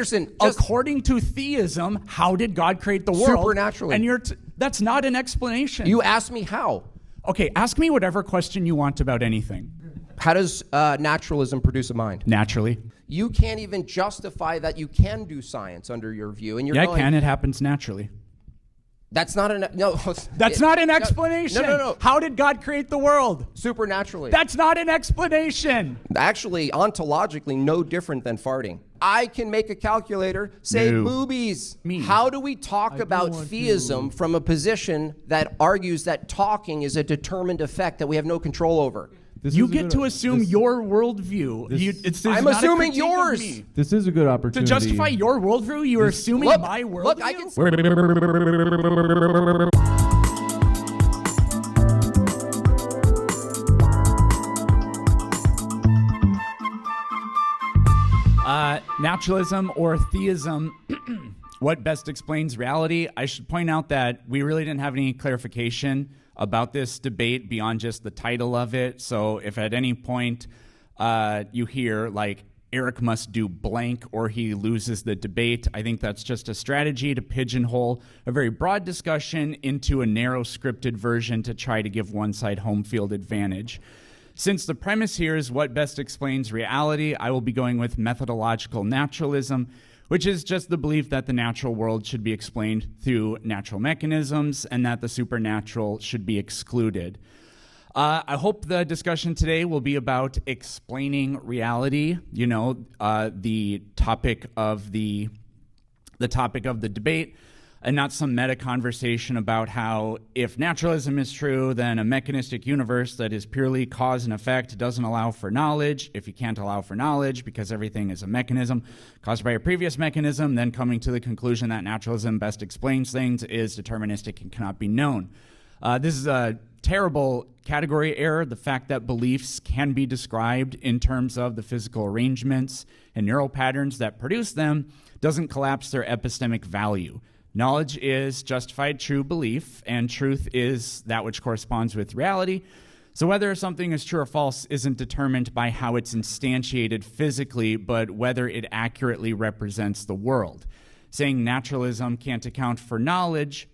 Peterson, according to theism, how did God create the world? Supernaturally. And that's not an explanation. You asked me how. Okay, ask me whatever question you want about anything. How does naturalism produce a mind? Naturally. You can't even justify that you can do science under your view. And I can. It happens naturally. That's not an no. That's not an explanation. No. How did God create the world? Supernaturally. That's not an explanation. Actually, ontologically, no different than farting. I can make a calculator say boobies. How do we talk about theism from a position that argues that talking is a determined effect that we have no control over? You get to assume your worldview. I'm assuming yours. This is a good opportunity. To justify your worldview, you are assuming my worldview? Look, I can... Naturalism or theism, what best explains reality? I should point out that we really didn't have any clarification about this debate beyond just the title of it. So if at any point you hear like Eric must do blank or he loses the debate, I think that's just a strategy to pigeonhole a very broad discussion into a narrow scripted version to try to give one side home field advantage. Since the premise here is what best explains reality, I will be going with methodological naturalism, which is just the belief that the natural world should be explained through natural mechanisms and that the supernatural should be excluded. I hope the discussion today will be about explaining reality, the topic of the debate, and not some meta conversation about how if naturalism is true, then a mechanistic universe that is purely cause and effect doesn't allow for knowledge. If you can't allow for knowledge because everything is a mechanism caused by a previous mechanism, then coming to the conclusion that naturalism best explains things is deterministic and cannot be known. This is a terrible category error. The fact that beliefs can be described in terms of the physical arrangements and neural patterns that produce them doesn't collapse their epistemic value. Knowledge is justified true belief, and truth is that which corresponds with reality. So whether something is true or false isn't determined by how it's instantiated physically, but whether it accurately represents the world. Saying naturalism can't account for knowledge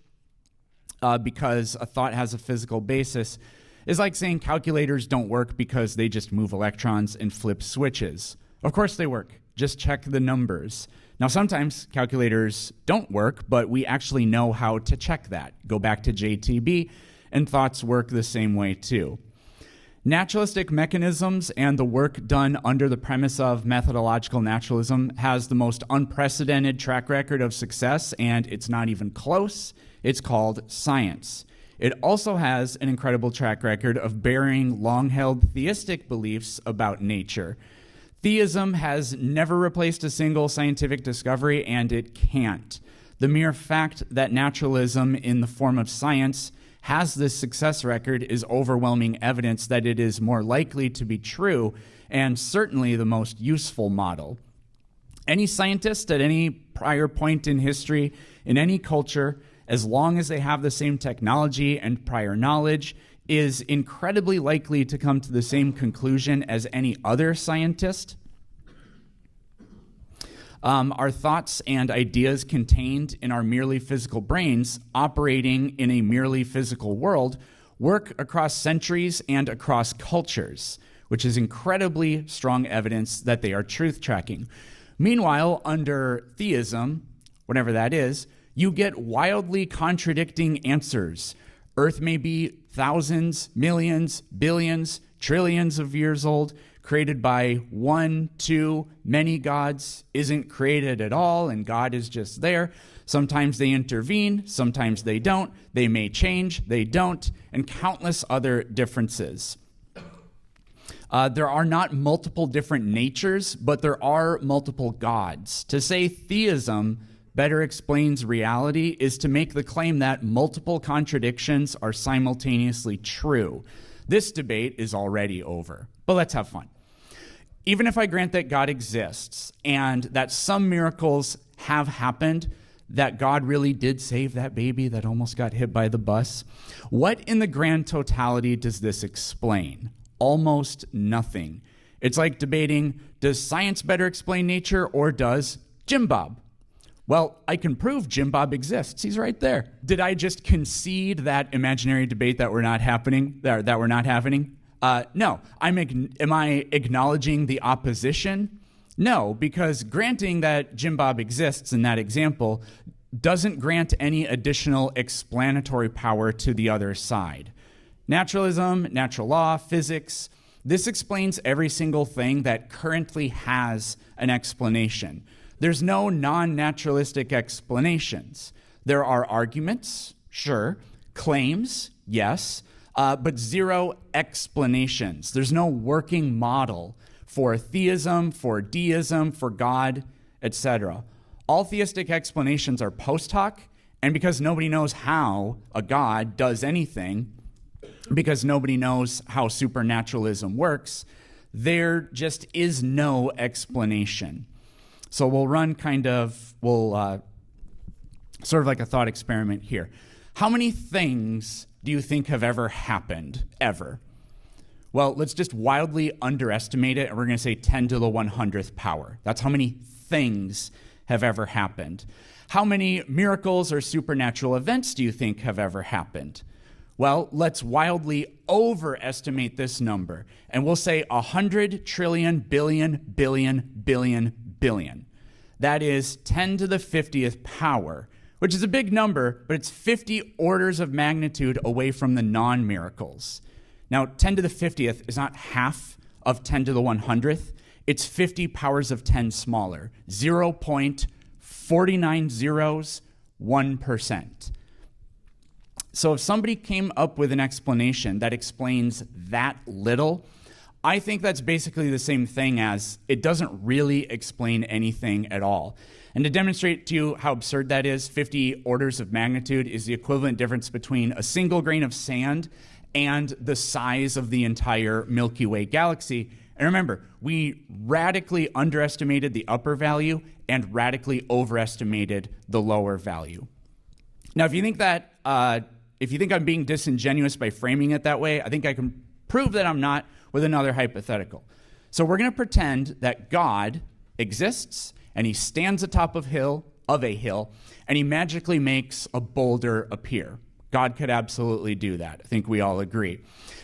because a thought has a physical basis is like saying calculators don't work because they just move electrons and flip switches. Of course they work. Just check the numbers. Now, sometimes calculators don't work, but we actually know how to check that. Go back to JTB, and thoughts work the same way too. Naturalistic mechanisms and the work done under the premise of methodological naturalism has the most unprecedented track record of success, and it's not even close. It's called science. It also has an incredible track record of burying long-held theistic beliefs about nature. Theism has never replaced a single scientific discovery, and it can't. The mere fact that naturalism in the form of science has this success record is overwhelming evidence that it is more likely to be true and certainly the most useful model. Any scientist at any prior point in history, in any culture, as long as they have the same technology and prior knowledge, is incredibly likely to come to the same conclusion as any other scientist. Our thoughts and ideas contained in our merely physical brains operating in a merely physical world work across centuries and across cultures, which is incredibly strong evidence that they are truth-tracking. Meanwhile, under theism, whatever that is, you get wildly contradicting answers. Earth may be thousands, millions, billions, trillions of years old, created by one, two, many gods, isn't created at all, and God is just there. Sometimes they intervene, sometimes they don't. They may change, they don't, and countless other differences. There are not multiple different natures, but there are multiple gods. To say theism better explains reality is to make the claim that multiple contradictions are simultaneously true. This debate is already over, but let's have fun. Even if I grant that God exists and that some miracles have happened, that God really did save that baby that almost got hit by the bus, what in the grand totality does this explain? Almost nothing. It's like debating, does science better explain nature or does Jimbob. Well, I can prove Jimbob exists. He's right there. Did I just concede that imaginary debate that we're not happening? That we're not having? No. Am I acknowledging the opposition? No, because granting that Jimbob exists in that example doesn't grant any additional explanatory power to the other side. Naturalism, natural law, physics, this explains every single thing that currently has an explanation. There's no non-naturalistic explanations. There are arguments, sure, claims, yes, but zero explanations. There's no working model for theism, for deism, for God, etc. All theistic explanations are post hoc, and because nobody knows how a God does anything, because nobody knows how supernaturalism works, there just is no explanation. So we'll run sort of like a thought experiment here. How many things do you think have ever happened, ever? Well, let's just wildly underestimate it, and we're going to say 10 to the 100th power. That's how many things have ever happened. How many miracles or supernatural events do you think have ever happened? Well, let's wildly overestimate this number, and we'll say 100 trillion billion billion billion billion. That is 10 to the 50th power, which is a big number, but it's 50 orders of magnitude away from the non-miracles. Now, 10 to the 50th is not half of 10 to the 100th. It's 50 powers of 10 smaller, 0.4901%. So if somebody came up with an explanation that explains that little, I think that's basically the same thing as it doesn't really explain anything at all. And to demonstrate to you how absurd that is, 50 orders of magnitude is the equivalent difference between a single grain of sand and the size of the entire Milky Way galaxy. And remember, we radically underestimated the upper value and radically overestimated the lower value. Now, if you think I'm being disingenuous by framing it that way, I think I can prove that I'm not with another hypothetical. So we're going to pretend that God exists, and he stands atop of a hill, and he magically makes a boulder appear. God could absolutely do that. I think we all agree.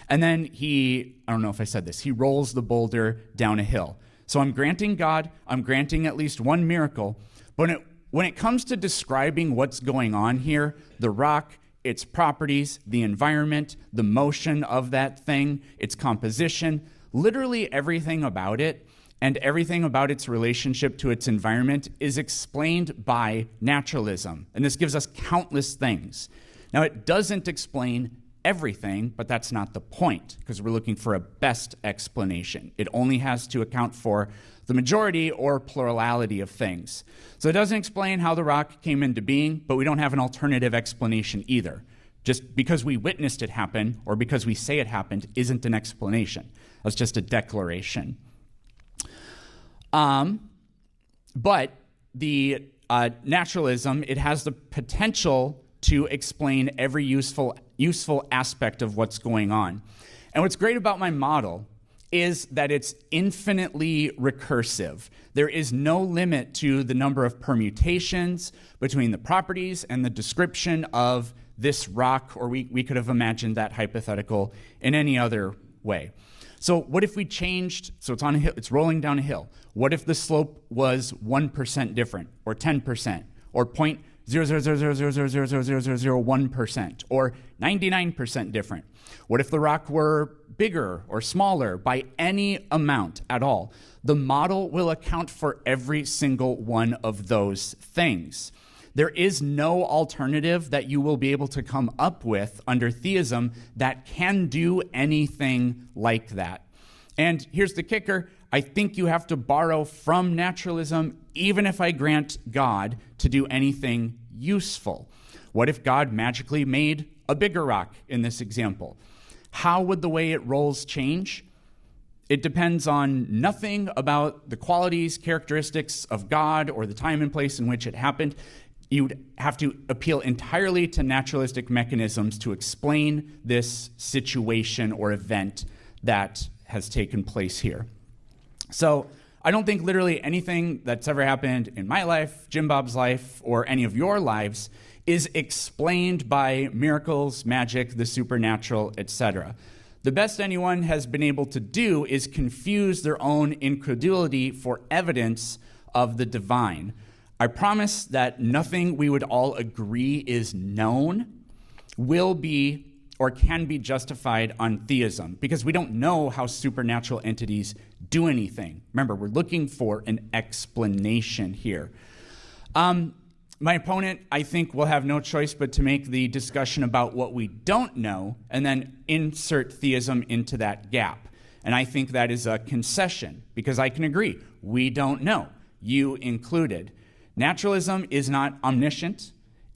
And then I don't know if I said this, he rolls the boulder down a hill. So I'm granting God, I'm granting at least one miracle, but when it comes to describing what's going on here, the rock, its properties, the environment, the motion of that thing, its composition, literally everything about it and everything about its relationship to its environment is explained by naturalism. And this gives us countless things. Now, it doesn't explain everything, but that's not the point, because we're looking for a best explanation. It only has to account for the majority or plurality of things. So it doesn't explain how the rock came into being, but we don't have an alternative explanation either. Just because we witnessed it happen or because we say it happened isn't an explanation. That's just a declaration. But the naturalism, it has the potential to explain every useful aspect of what's going on. And what's great about my model is that it's infinitely recursive. There is no limit to the number of permutations between the properties and the description of this rock, or we could have imagined that hypothetical in any other way. So what if we changed, so it's on a hill, it's rolling down a hill. What if the slope was 1% different, or 10%, or 0.000000001%, or 99% different? What if the rock were bigger or smaller by any amount at all? The model will account for every single one of those things. There is no alternative that you will be able to come up with under theism that can do anything like that. And here's the kicker. I think you have to borrow from naturalism, even if I grant God to do anything useful. What if God magically made a bigger rock in this example? How would the way it rolls change? It depends on nothing about the qualities, characteristics of God or the time and place in which it happened. You'd have to appeal entirely to naturalistic mechanisms to explain this situation or event that has taken place here. So I don't think literally anything that's ever happened in my life, Jimbob's life, or any of your lives is explained by miracles, magic, the supernatural, etc. The best anyone has been able to do is confuse their own incredulity for evidence of the divine. I promise that nothing we would all agree is known will be or can be justified on theism, because we don't know how supernatural entities do anything. Remember, we're looking for an explanation here. My opponent, I think, will have no choice but to make the discussion about what we don't know and then insert theism into that gap. And I think that is a concession, because I can agree, we don't know, you included. Naturalism is not omniscient.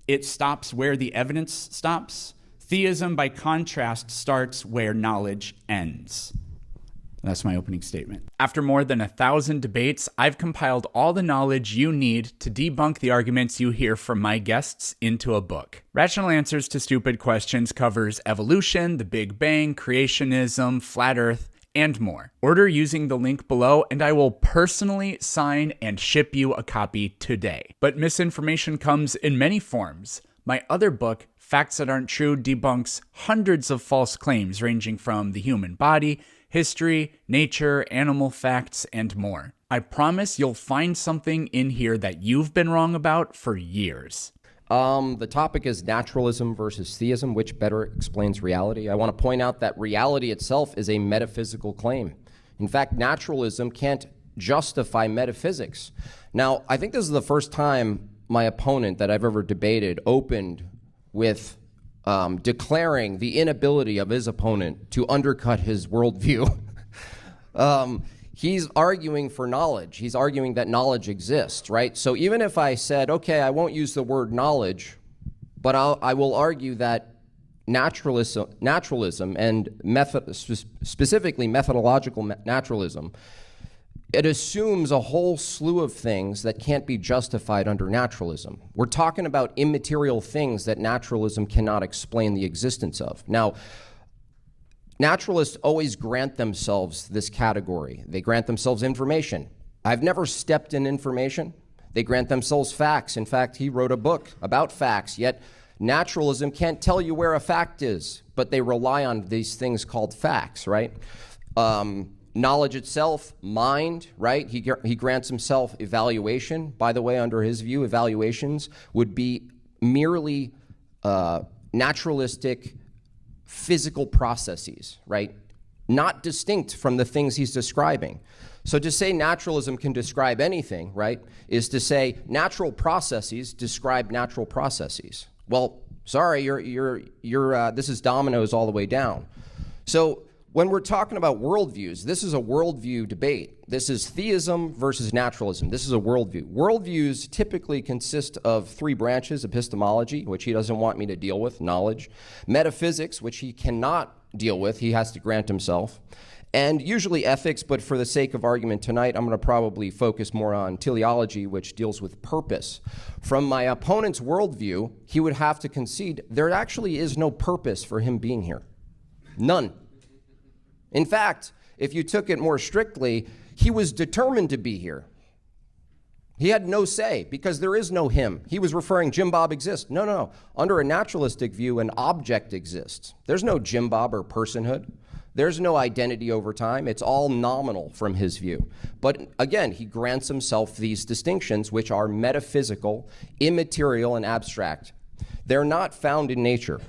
It stops where the evidence stops. Theism, by contrast, starts where knowledge ends. That's my opening statement. After more than 1,000 debates, I've compiled all the knowledge you need to debunk the arguments you hear from my guests into a book. Rational Answers to Stupid Questions covers evolution, the Big Bang, creationism, flat Earth, and more. Order using the link below, and I will personally sign and ship you a copy today. But misinformation comes in many forms. My other book, Facts That Aren't True, debunks hundreds of false claims ranging from the human body, history, nature, animal facts, and more. I promise you'll find something in here that you've been wrong about for years. The topic is naturalism versus theism, which better explains reality. I want to point out that reality itself is a metaphysical claim. In fact, naturalism can't justify metaphysics. Now, I think this is the first time my opponent that I've ever debated opened with declaring the inability of his opponent to undercut his worldview. He's arguing for knowledge. He's arguing that knowledge exists, right? So even if I said, okay, I won't use the word knowledge, but I will argue that naturalism and specifically methodological naturalism, it assumes a whole slew of things that can't be justified under naturalism. We're talking about immaterial things that naturalism cannot explain the existence of. Now, naturalists always grant themselves this category. They grant themselves information. I've never stepped in information. They grant themselves facts. In fact, he wrote a book about facts, yet naturalism can't tell you where a fact is, but they rely on these things called facts, right? Knowledge itself, mind, right? He grants himself evaluation. By the way, under his view, evaluations would be merely naturalistic physical processes, right? Not distinct from the things he's describing. So to say naturalism can describe anything, right, is to say natural processes describe natural processes. Well, sorry, this is dominoes all the way down. So when we're talking about worldviews, this is a worldview debate. This is theism versus naturalism. This is a worldview. Worldviews typically consist of three branches: epistemology, which he doesn't want me to deal with, knowledge; metaphysics, which he cannot deal with, he has to grant himself; and usually ethics, but for the sake of argument tonight, I'm going to probably focus more on teleology, which deals with purpose. From my opponent's worldview, he would have to concede there actually is no purpose for him being here. None. In fact, if you took it more strictly, he was determined to be here. He had no say because there is no him. He was referring Jimbob exists. No. Under a naturalistic view, an object exists. There's no Jimbob or personhood. There's no identity over time. It's all nominal from his view. But again, he grants himself these distinctions, which are metaphysical, immaterial, and abstract. They're not found in nature.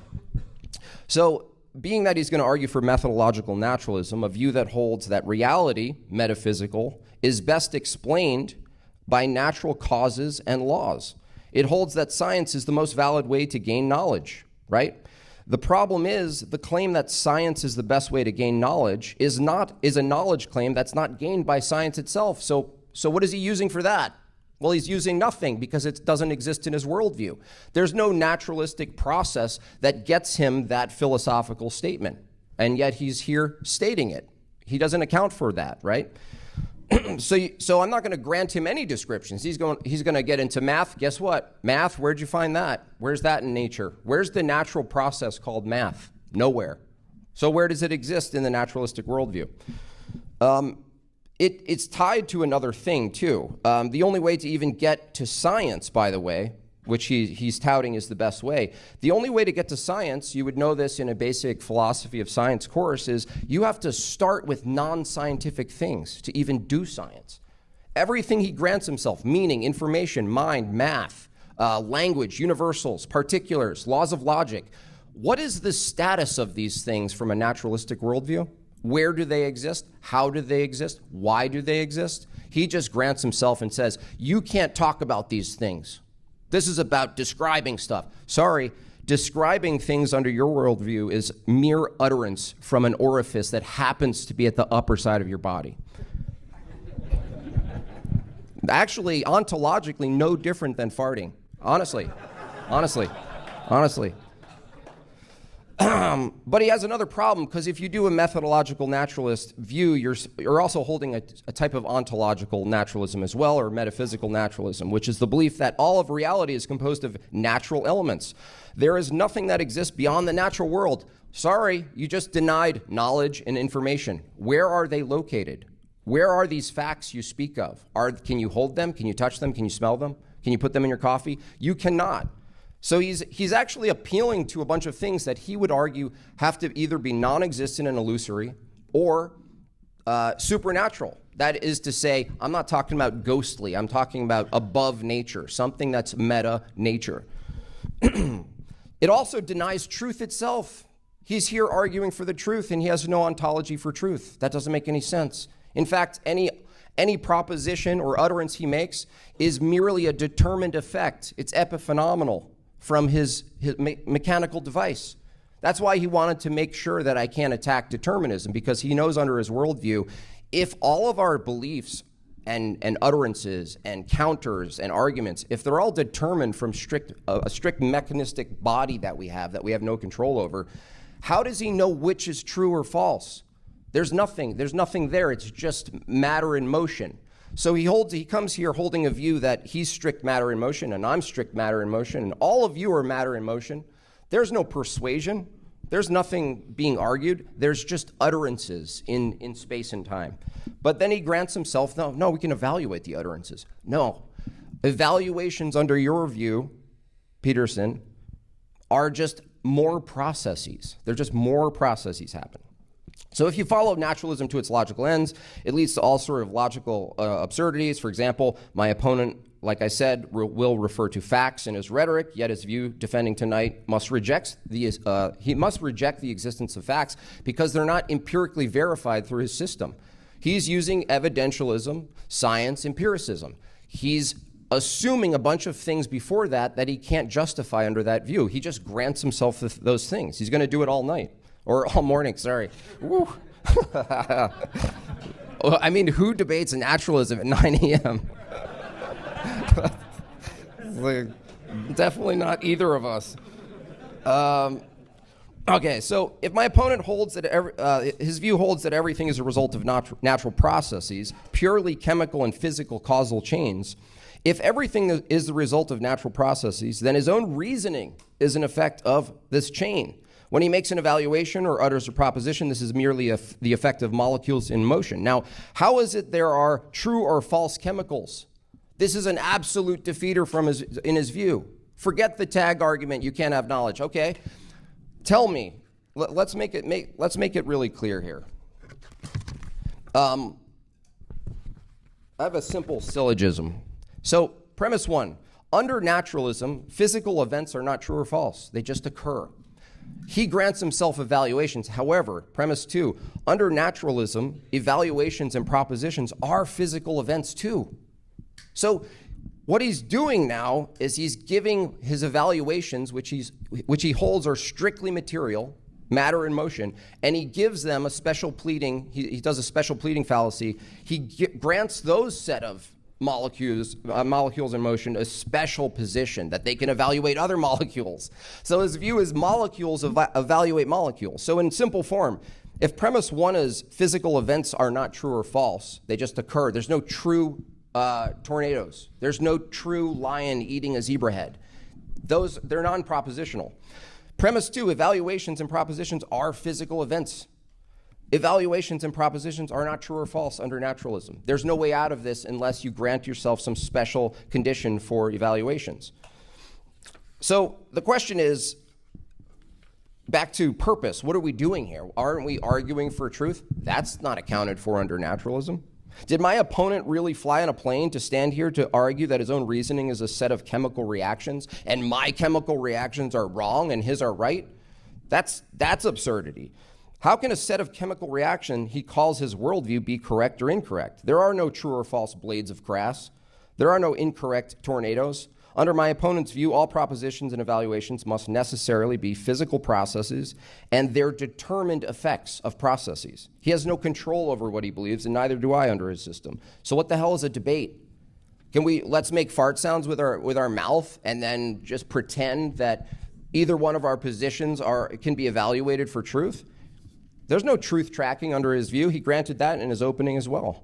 So, being that he's going to argue for methodological naturalism, a view that holds that reality, metaphysical, is best explained by natural causes and laws. It holds that science is the most valid way to gain knowledge, right? The problem is the claim that science is the best way to gain knowledge is a knowledge claim that's not gained by science itself. So what is he using for that? Well, he's using nothing because it doesn't exist in his worldview. There's no naturalistic process that gets him that philosophical statement, and yet he's here stating it. He doesn't account for that, right? So I'm not going to grant him any descriptions. He's going to get into math. Guess what? Math, where'd you find that? Where's that in nature? Where's the natural process called math? Nowhere. So where does it exist in the naturalistic worldview? It's tied to another thing, too. The only way to even get to science, by the way, which he's touting is the best way, the only way to get to science, you would know this in a basic philosophy of science course, is you have to start with non-scientific things to even do science. Everything he grants himself, meaning, information, mind, math, language, universals, particulars, laws of logic. What is the status of these things from a naturalistic worldview? Where do they exist? How do they exist? Why do they exist? He just grants himself and says, you can't talk about these things. This is about describing stuff. Sorry, describing things under your worldview is mere utterance from an orifice that happens to be at the upper side of your body. Actually, ontologically, no different than farting. Honestly. But he has another problem, because if you do a methodological naturalist view, you're also holding a type of ontological naturalism as well, or metaphysical naturalism, which is the belief that all of reality is composed of natural elements. There is nothing that exists beyond the natural world. Sorry, you just denied knowledge and information. Where are they located? Where are these facts you speak of? Can you hold them? Can you touch them? Can you smell them? Can you put them in your coffee? You cannot. So he's actually appealing to a bunch of things that he would argue have to either be non-existent and illusory or supernatural. That is to say, I'm not talking about ghostly. I'm talking about above nature, something that's meta nature. It also denies truth itself. He's here arguing for the truth, and he has no ontology for truth. That doesn't make any sense. In fact, any proposition or utterance he makes is merely a determined effect. It's epiphenomenal from his mechanical device. That's why he wanted to make sure that I can't attack determinism, because he knows under his worldview, if all of our beliefs and utterances and counters and arguments, if they're all determined from a strict mechanistic body that we have no control over, how does he know which is true or false? There's nothing there. It's just matter in motion. So he comes here holding a view that he's strict matter in motion and I'm strict matter in motion and all of you are matter in motion. There's no persuasion. There's nothing being argued. There's just utterances in space and time. But then he grants himself, no, we can evaluate the utterances. No. Evaluations under your view, Peterson, are just more processes. They're just more processes happening. So if you follow naturalism to its logical ends, it leads to all sort of logical absurdities. For example, my opponent, like I said, will refer to facts in his rhetoric, yet his view defending tonight must reject the existence of facts because they're not empirically verified through his system. He's using evidentialism, science, empiricism. He's assuming a bunch of things before that he can't justify under that view. He just grants himself those things. He's going to do it all night. Or all morning, sorry. Woo. I mean, who debates naturalism at 9 a.m.? Definitely not either of us. Okay, so if my opponent holds that his view holds that everything is a result of natural processes, purely chemical and physical causal chains, if everything is the result of natural processes, then his own reasoning is an effect of this chain. When he makes an evaluation or utters a proposition, this is merely the effect of molecules in motion. Now, how is it there are true or false chemicals? This is an absolute defeater in his view. Forget the tag argument, you can't have knowledge. Okay, tell me. Let's make it really clear here. I have a simple syllogism. So, premise one, under naturalism, physical events are not true or false. They just occur. He grants himself evaluations. However, premise two, under naturalism, evaluations and propositions are physical events too. So what he's doing now is he's giving his evaluations, which he holds are strictly material, matter in motion, and he gives them a special pleading. He does a special pleading fallacy. He grants those set of molecules in motion a special position that they can evaluate other molecules. So his view is molecules evaluate molecules. So in simple form, if premise one is physical events are not true or false, they just occur. There's no true tornadoes. There's no true lion eating a zebra head. They're non-propositional. Premise two, evaluations and propositions are physical events. Evaluations and propositions are not true or false under naturalism. There's no way out of this unless you grant yourself some special condition for evaluations. So the question is, back to purpose. What are we doing here? Aren't we arguing for truth? That's not accounted for under naturalism. Did my opponent really fly on a plane to stand here to argue that his own reasoning is a set of chemical reactions and my chemical reactions are wrong and his are right? That's absurdity. How can a set of chemical reaction he calls his worldview be correct or incorrect? There are no true or false blades of grass. There are no incorrect tornadoes. Under my opponent's view, all propositions and evaluations must necessarily be physical processes and their determined effects of processes. He has no control over what he believes, and neither do I under his system. So what the hell is a debate? Let's make fart sounds with our mouth and then just pretend that either one of our positions can be evaluated for truth? There's no truth tracking under his view. He granted that in his opening as well.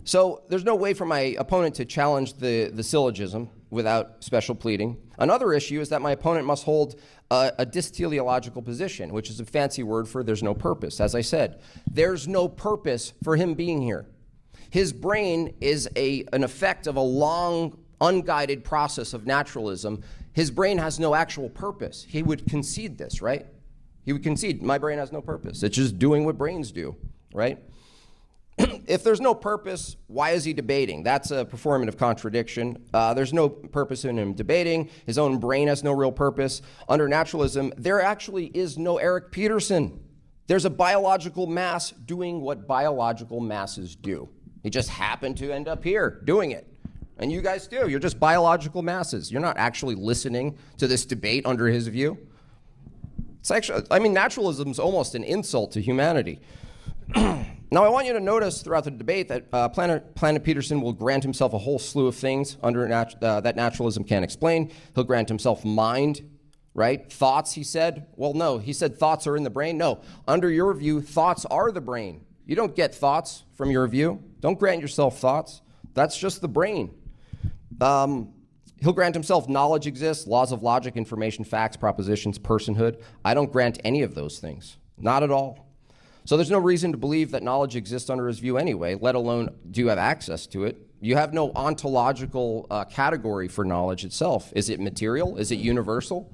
So there's no way for my opponent to challenge the syllogism without special pleading. Another issue is that my opponent must hold a dysteleological position, which is a fancy word for there's no purpose. As I said, there's no purpose for him being here. His brain is an effect of a long, unguided process of naturalism. His brain has no actual purpose. He would concede this, right? He would concede, my brain has no purpose. It's just doing what brains do, right? If there's no purpose, why is he debating? That's a performative contradiction. There's no purpose in him debating. His own brain has no real purpose. Under naturalism, there actually is no Eric Peterson. There's a biological mass doing what biological masses do. He just happened to end up here doing it. And you guys do. You're just biological masses. You're not actually listening to this debate under his view. It's actually, naturalism is almost an insult to humanity. Now, I want you to notice throughout the debate that Planet Peterson will grant himself a whole slew of things that naturalism can't explain. He'll grant himself mind, right? Thoughts, he said. Well, no, he said thoughts are in the brain. No, under your view, thoughts are the brain. You don't get thoughts from your view. Don't grant yourself thoughts. That's just the brain. He'll grant himself knowledge exists, laws of logic, information, facts, propositions, personhood. I don't grant any of those things. Not at all. So there's no reason to believe that knowledge exists under his view anyway, let alone do you have access to it. You have no ontological category for knowledge itself. Is it material? Is it universal?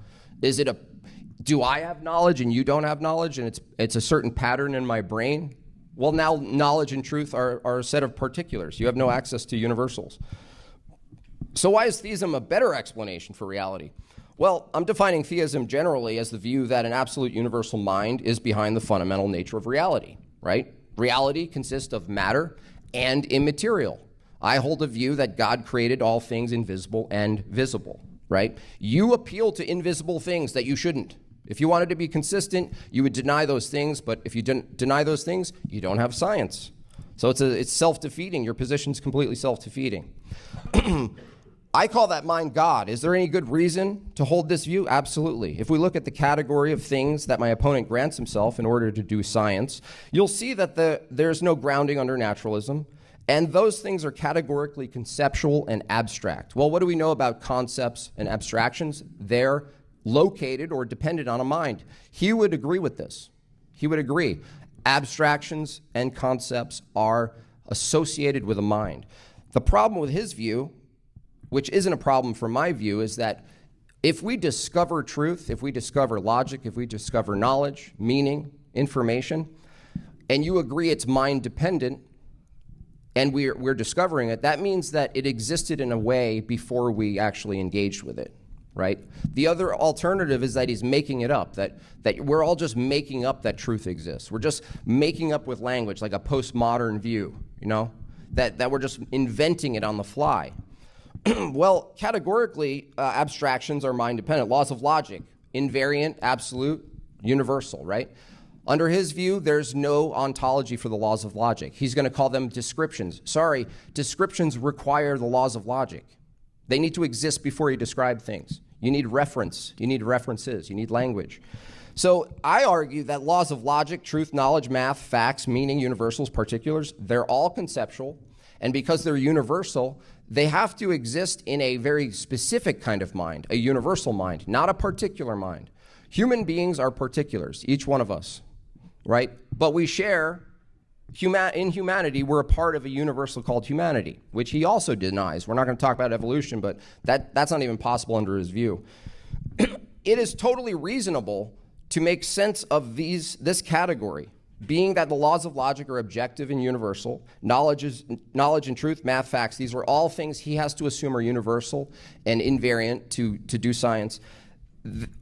Do I have knowledge and you don't have knowledge and it's a certain pattern in my brain? Well, now knowledge and truth are a set of particulars. You have no access to universals. So why is theism a better explanation for reality? Well, I'm defining theism generally as the view that an absolute universal mind is behind the fundamental nature of reality, right? Reality consists of matter and immaterial. I hold a view that God created all things invisible and visible, right? You appeal to invisible things that you shouldn't. If you wanted to be consistent, you would deny those things, but if you didn't deny those things, you don't have science. So it's self-defeating. Your position's completely self-defeating. I call that mind God. Is there any good reason to hold this view? Absolutely. If we look at the category of things that my opponent grants himself in order to do science, you'll see that there's no grounding under naturalism, and those things are categorically conceptual and abstract. Well, what do we know about concepts and abstractions? They're located or dependent on a mind. He would agree with this. He would agree. Abstractions and concepts are associated with a mind. The problem with his view, which isn't a problem for my view, is that if we discover truth, if we discover logic, if we discover knowledge, meaning, information, and you agree it's mind dependent, and we're discovering it, that means that it existed in a way before we actually engaged with it, right? The other alternative is that he's making it up, that we're all just making up that truth exists. We're just making up with language, like a postmodern view, that we're just inventing it on the fly. Well, categorically, abstractions are mind-dependent. Laws of logic, invariant, absolute, universal, right? Under his view, there's no ontology for the laws of logic. He's going to call them descriptions. Sorry, descriptions require the laws of logic. They need to exist before you describe things. You need reference. You need references. You need language. So I argue that laws of logic, truth, knowledge, math, facts, meaning, universals, particulars, they're all conceptual. And because they're universal, they have to exist in a very specific kind of mind, a universal mind, not a particular mind. Human beings are particulars, each one of us. right? But we share, in humanity, we're a part of a universal called humanity, which he also denies. We're not going to talk about evolution, but that's not even possible under his view. It is totally reasonable to make sense of this category, being that the laws of logic are objective and universal. Knowledge and truth, math, facts, these are all things he has to assume are universal and invariant to do science.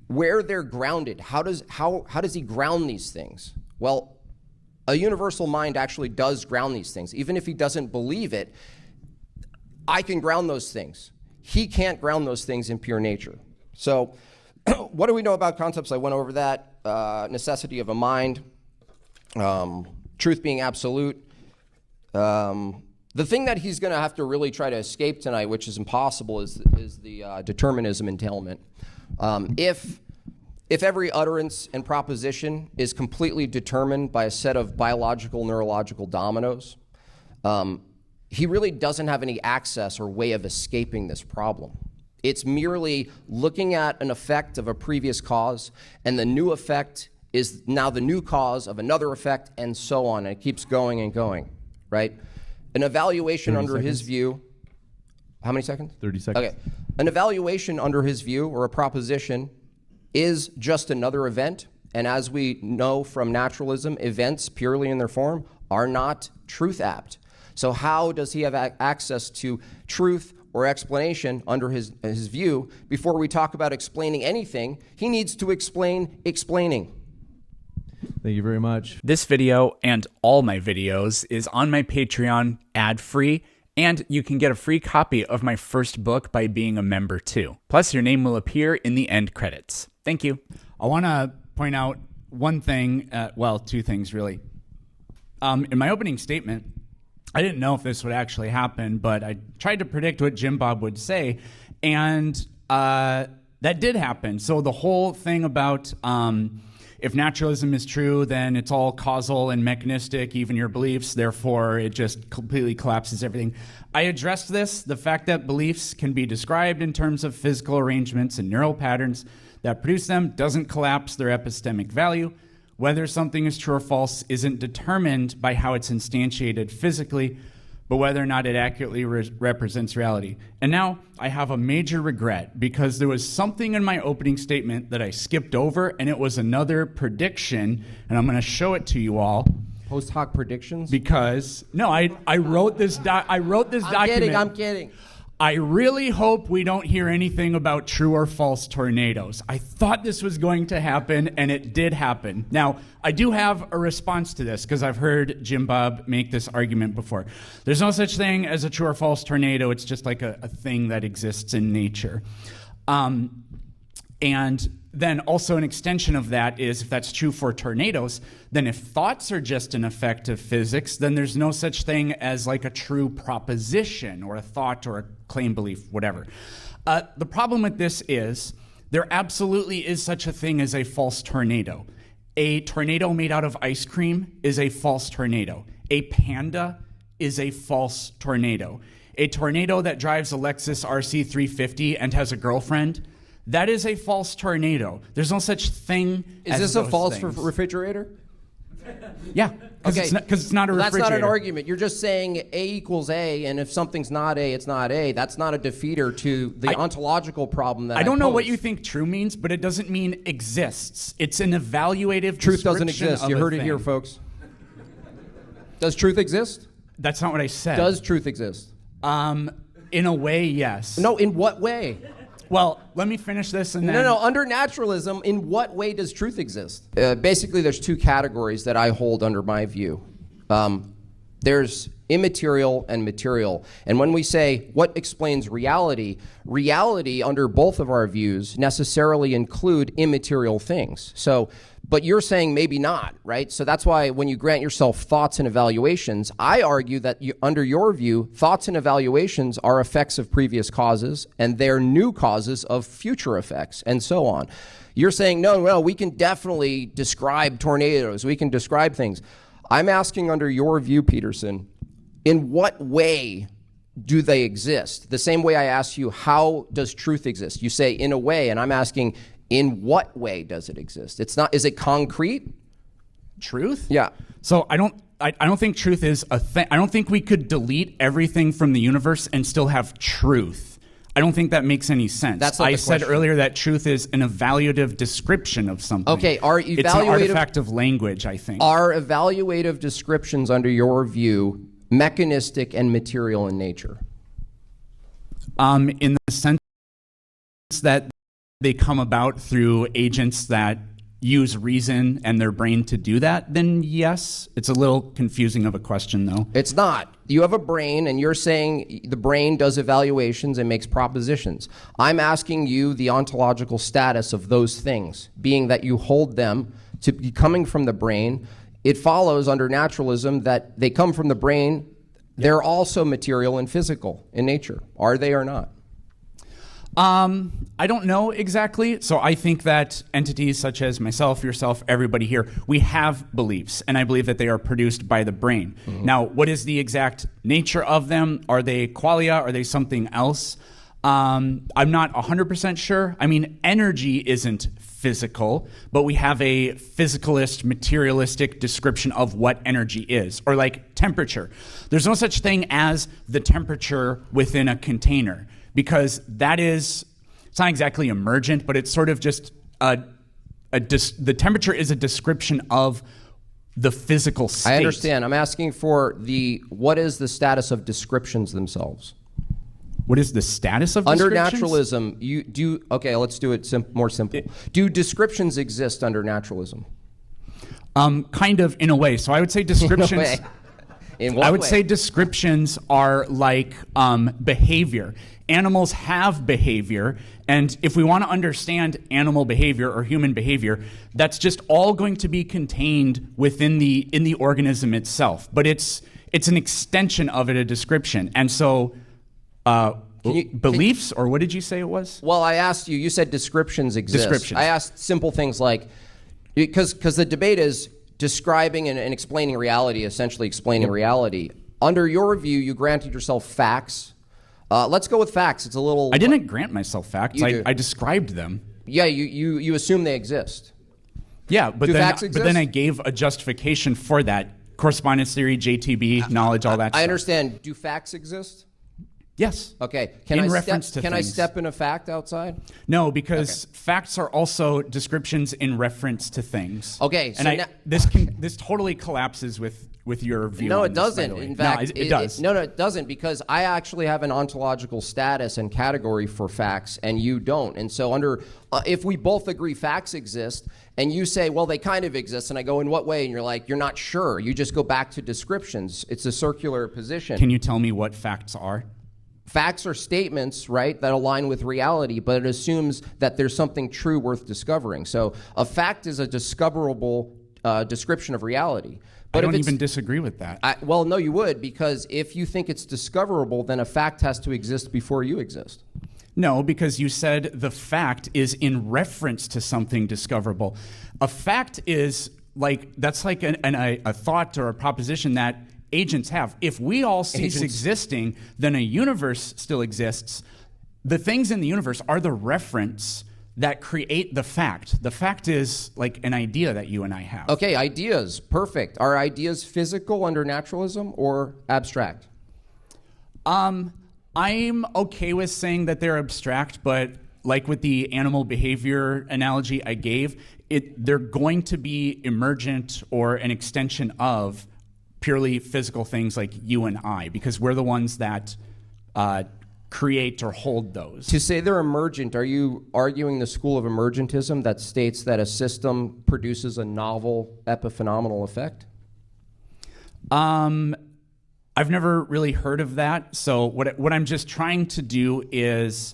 Where they're grounded, how does he ground these things? Well, a universal mind actually does ground these things. Even if he doesn't believe it, I can ground those things. He can't ground those things in pure nature. So what do we know about concepts? I went over that. Necessity of a mind, truth being absolute. The thing that he's going to have to really try to escape tonight, which is impossible, is the determinism entailment. If every utterance and proposition is completely determined by a set of biological, neurological dominoes, he really doesn't have any access or way of escaping this problem. It's merely looking at an effect of a previous cause, and the new effect is now the new cause of another effect, and so on. And it keeps going and going, right? An evaluation under his view, how many seconds? 30 seconds. Okay. An evaluation under his view, or a proposition, is just another event. And as we know from naturalism, events purely in their form are not truth apt. So how does he have access to truth or explanation under his view? Before we talk about explaining anything, he needs to explain explaining. Thank you very much. This video and all my videos is on my Patreon, ad-free, and you can get a free copy of my first book by being a member too. Plus, your name will appear in the end credits. Thank you. I want to point out one thing, well, two things really. In my opening statement, I didn't know if this would actually happen, but I tried to predict what Jimbob would say, and that did happen. So the whole thing about if naturalism is true, then it's all causal and mechanistic, even your beliefs, therefore it just completely collapses everything. I addressed this, the fact that beliefs can be described in terms of physical arrangements and neural patterns that produce them doesn't collapse their epistemic value. Whether something is true or false isn't determined by how it's instantiated physically, but whether or not it accurately represents reality. And now I have a major regret because there was something in my opening statement that I skipped over, and it was another prediction, and I'm going to show it to you all. Post hoc predictions? Because no, I wrote this document. I'm kidding. I really hope we don't hear anything about true or false tornadoes. I thought this was going to happen, and it did happen. Now, I do have a response to this, because I've heard Jimbob make this argument before. There's no such thing as a true or false tornado. It's just like a thing that exists in nature. And then also an extension of that is, if that's true for tornadoes, then if thoughts are just an effect of physics, then there's no such thing as like a true proposition or a thought or a claim, belief, whatever. The problem with this is there absolutely is such a thing as a false tornado. A tornado made out of ice cream is a false tornado. A panda is a false tornado. A tornado that drives a Lexus RC350 and has a girlfriend, that is a false tornado. There's no such thing as Is this a false things. refrigerator? Yeah, because it's not a refrigerator. That's not an argument. You're just saying A equals A, and if something's not A, it's not A. That's not a defeater to the ontological problem that I don't know what you think true means, but it doesn't mean exists. It's an evaluative Truth doesn't exist. You heard it here, folks. Does truth exist? That's not what I said. Does truth exist? In a way, yes. No, in what way? Well, let me finish this and then... No, under naturalism, in what way does truth exist? Basically, there's two categories that I hold under my view. There's immaterial and material. And when we say what explains reality, reality under both of our views necessarily include immaterial things. So, but you're saying maybe not, right? So that's why when you grant yourself thoughts and evaluations, I argue that under your view, thoughts and evaluations are effects of previous causes, and they're new causes of future effects, and so on. You're saying, no, we can definitely describe tornadoes. We can describe things. I'm asking under your view, Peterson, in what way do they exist? The same way I asked you, how does truth exist? You say in a way, and I'm asking, in what way does it exist? It's not, is it concrete? truth? Yeah. So I don't think truth is a thing. I don't think we could delete everything from the universe and still have truth. I don't think that makes any sense. That's not I the said question. earlier that truth is an evaluative description of something. Okay, it's an artifact of language, I think. Are evaluative descriptions, under your view, mechanistic and material in nature? In the sense that they come about through agents that use reason and their brain to do that, then yes. It's a little confusing of a question, though. It's not. You have a brain, and you're saying the brain does evaluations and makes propositions. I'm asking you the ontological status of those things, being that you hold them to be coming from the brain. It follows under naturalism that they come from the brain. They're also material and physical in nature. Are they or not? I don't know exactly. So I think that entities such as myself, yourself, everybody here, we have beliefs, and I believe that they are produced by the brain. Mm-hmm. Now, what is the exact nature of them? Are they qualia? Are they something else? I'm not 100% sure. I mean, energy isn't physical, but we have a physicalist, materialistic description of what energy is, or like temperature. There's no such thing as the temperature within a container, because that is, it's not exactly emergent, but it's sort of just the temperature is a description of the physical state. I understand. I'm asking for what is the status of descriptions themselves? What is the status of under descriptions? Naturalism, okay, let's do it more simple. Do descriptions exist under naturalism? Kind of, in a way. So I would say descriptions. In what way? Say descriptions are like behavior. Animals have behavior, and if we want to understand animal behavior or human behavior, that's just all going to be contained within in the organism itself. But it's an extension of it, a description. And so beliefs, or what did you say it was? Well, I asked you said descriptions exist. Descriptions. I asked simple things like, because the debate is describing and explaining reality, essentially explaining reality. Under your view, you granted yourself facts. Let's go with facts. It's a little... I didn't grant myself facts. You do. I described them. Yeah, you assume they exist. Yeah, Do facts exist? But then I gave a justification for that. Correspondence theory, JTB, knowledge, all that stuff. I understand. Do facts exist? Yes. Okay. Can I step in a fact outside? No, because facts are also descriptions in reference to things. Okay. And this totally collapses with your view. No, on it this, doesn't. by the way. In fact, it does. No, it doesn't, because I actually have an ontological status and category for facts, and you don't. And so if we both agree facts exist, and you say, well, they kind of exist, and I go, in what way? And you're like, you're not sure. You just go back to descriptions. It's a circular position. Can you tell me what facts are? Facts are statements, right, that align with reality, but it assumes that there's something true worth discovering. So a fact is a discoverable description of reality. But I don't even disagree with that. Well, no, you would, because if you think it's discoverable, then a fact has to exist before you exist. No, because you said the fact is in reference to something discoverable. A fact is that's like a thought or a proposition that agents have. If we all cease existing, then a universe still exists. The things in the universe are the reference that create the fact. The fact is like an idea that you and I have. Okay, ideas. Perfect. Are ideas physical under naturalism or abstract? I'm okay with saying that they're abstract, but like with the animal behavior analogy I gave, they're going to be emergent or an extension of purely physical things like you and I, because we're the ones that create or hold those. To say they're emergent, are you arguing the school of emergentism that states that a system produces a novel epiphenomenal effect? I've never really heard of that. So what I'm just trying to do is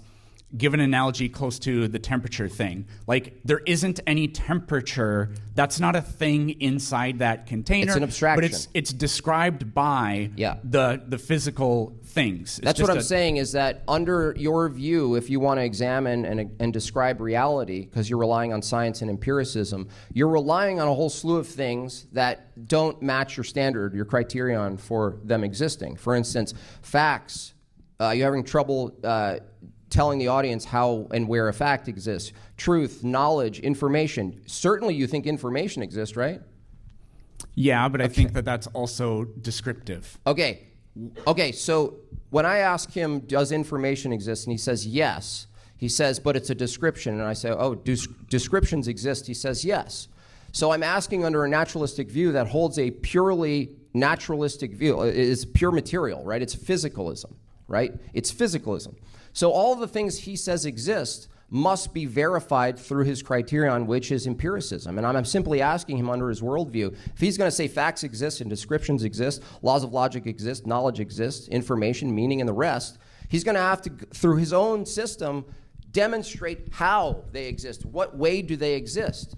give an analogy close to the temperature thing. Like, there isn't any temperature. That's not a thing inside that container. It's an abstraction. But it's described by the physical things. That's what I'm saying, is that under your view, if you want to examine and describe reality, because you're relying on science and empiricism, you're relying on a whole slew of things that don't match your standard, your criterion for them existing. For instance, facts. You're having trouble telling the audience how and where a fact exists. Truth, knowledge, information. Certainly you think information exists, right? Yeah, but I think that that's also descriptive. Okay. So when I ask him, does information exist? And he says, yes. He says, but it's a description. And I say, oh, do descriptions exist? He says, yes. So I'm asking under a naturalistic view that holds a purely naturalistic view. It's pure material, right? It's physicalism, right? It's physicalism. So all the things he says exist must be verified through his criterion, which is empiricism. And I'm simply asking him under his worldview, if he's going to say facts exist and descriptions exist, laws of logic exist, knowledge exists, information, meaning, and the rest, he's going to have to, through his own system, demonstrate how they exist. What way do they exist?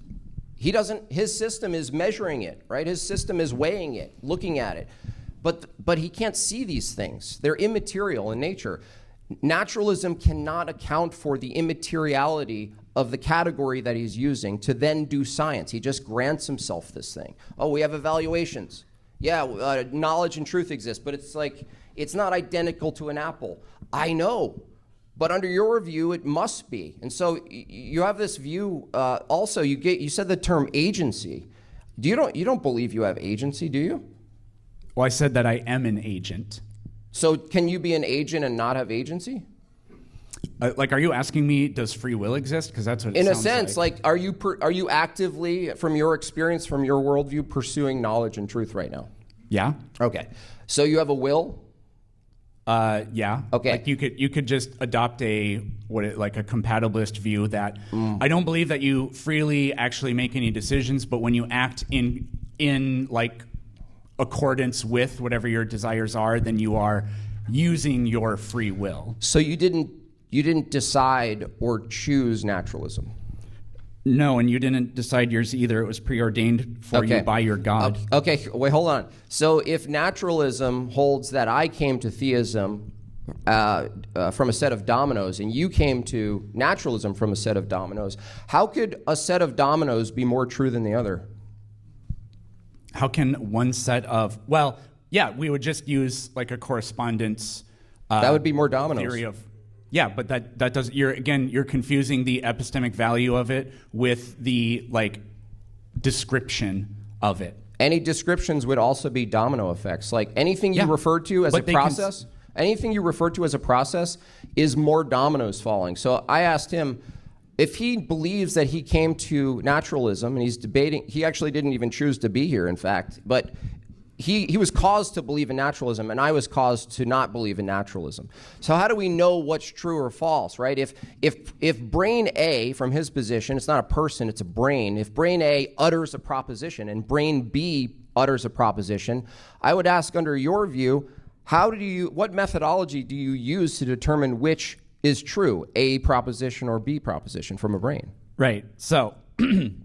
His system is measuring it, right? His system is weighing it, looking at it. But he can't see these things. They're immaterial in nature. Naturalism cannot account for the immateriality of the category that he's using to then do science. He just grants himself this thing. Oh, we have evaluations. Yeah, knowledge and truth exist, but it's not identical to an apple. I know, but under your view, it must be. And so you have this view. Also, you said the term agency. You don't believe you have agency, do you? Well, I said that I am an agent. So can you be an agent and not have agency? Are you asking me, does free will exist? Because that's what it sounds like. In a sense, are you actively, from your experience, from your worldview, pursuing knowledge and truth right now? Yeah. Okay. So you have a will? Yeah. Okay. Like you could just adopt a compatibilist view that I don't believe that you freely actually make any decisions, but when you act in accordance with whatever your desires are, then you are using your free will. So you didn't decide or choose naturalism? No, and you didn't decide yours either. It was preordained for you by your God. Okay, wait, hold on. So if naturalism holds that I came to theism from a set of dominoes and you came to naturalism from a set of dominoes, how could a set of dominoes be more true than the other? How can one set of, well, yeah, we would just use like a correspondence. That would be more dominoes. Theory of, yeah, but that does, you're confusing the epistemic value of it with the description of it. Any descriptions would also be domino effects. Like anything you refer to as a process, anything you refer to as a process is more dominoes falling. So I asked him, if he believes that he came to naturalism, and he's debating, he actually didn't even choose to be here, in fact, but he was caused to believe in naturalism, and I was caused to not believe in naturalism. So how do we know what's true or false, right? If brain A, from his position, it's not a person, it's a brain, if brain A utters a proposition and brain B utters a proposition, I would ask under your view, what methodology do you use to determine which is true, A proposition or B proposition from a brain? Right. So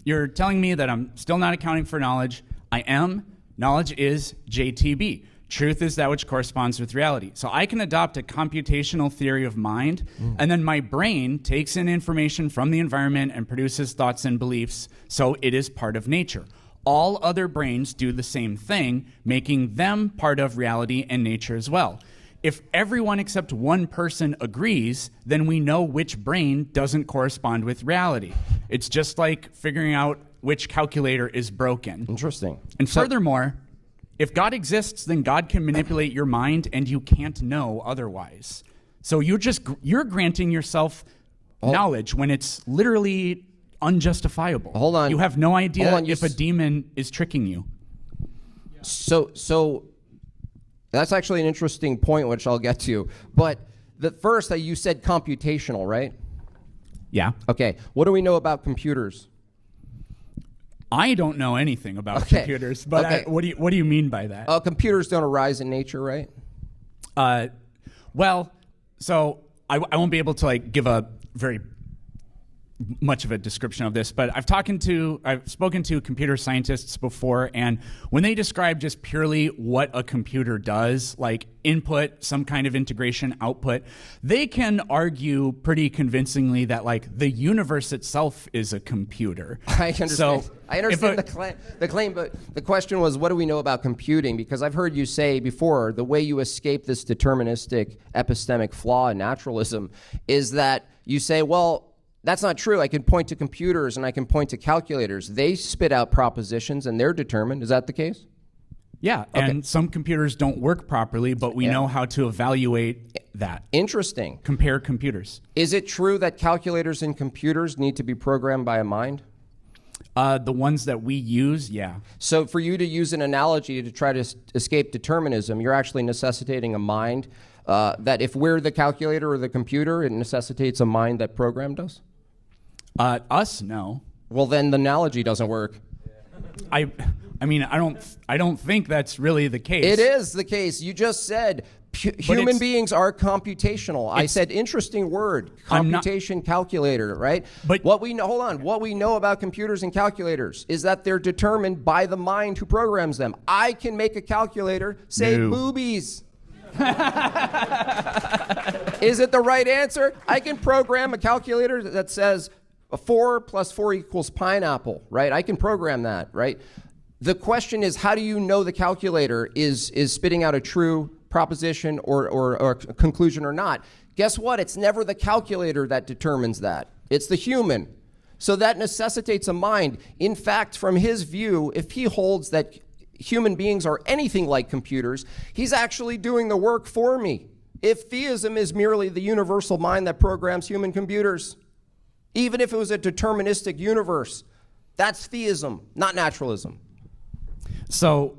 you're telling me that I'm still not accounting for knowledge. I am. Knowledge is JTB. Truth is that which corresponds with reality. So I can adopt a computational theory of mind, and then my brain takes in information from the environment and produces thoughts and beliefs, so it is part of nature. All other brains do the same thing, making them part of reality and nature as well. If everyone except one person agrees, then we know which brain doesn't correspond with reality. It's just like figuring out which calculator is broken. Interesting. And furthermore, if God exists, then God can manipulate your mind and you can't know otherwise. So you're granting yourself knowledge when it's literally unjustifiable. Hold on. You have no idea if a demon is tricking you. So that's actually an interesting point, which I'll get to. But first, you said computational, right? Yeah. Okay. What do we know about computers? I don't know anything about computers, but what do you mean by that? Computers don't arise in nature, right? Well, so I won't be able to give a very much of a description of this, but I've spoken to computer scientists before, and when they describe just purely what a computer does, like input, some kind of integration, output, they can argue pretty convincingly that the universe itself is a computer. I understand. So I understand the claim, but the question was, what do we know about computing? Because I've heard you say before, the way you escape this deterministic epistemic flaw in naturalism is that you say, well, that's not true. I can point to computers and I can point to calculators. They spit out propositions and they're determined. Is that the case? Yeah, Okay. and some computers don't work properly, but we know how to evaluate that. Interesting. Compare computers. Is it true that calculators and computers need to be programmed by a mind? The ones that we use, yeah. So for you to use an analogy to try to escape determinism, you're actually necessitating a mind that if we're the calculator or the computer, it necessitates a mind that programmed us? Us, no. Well, then the analogy doesn't work. I mean, I don't think that's really the case. It is the case. You just said human beings are computational. I said interesting word, computation calculator, right? But what we know, hold on, what we know about computers and calculators is that they're determined by the mind who programs them. I can make a calculator say boobies. Is it the right answer? I can program a calculator that says 4 + 4 = pineapple, right? I can program that, right? The question is, how do you know the calculator is spitting out a true proposition or a conclusion or not? Guess what? It's never the calculator that determines that. It's the human. So that necessitates a mind. In fact, from his view, if he holds that human beings are anything like computers, he's actually doing the work for me. If theism is merely the universal mind that programs human computers, even if it was a deterministic universe, that's theism, not naturalism. So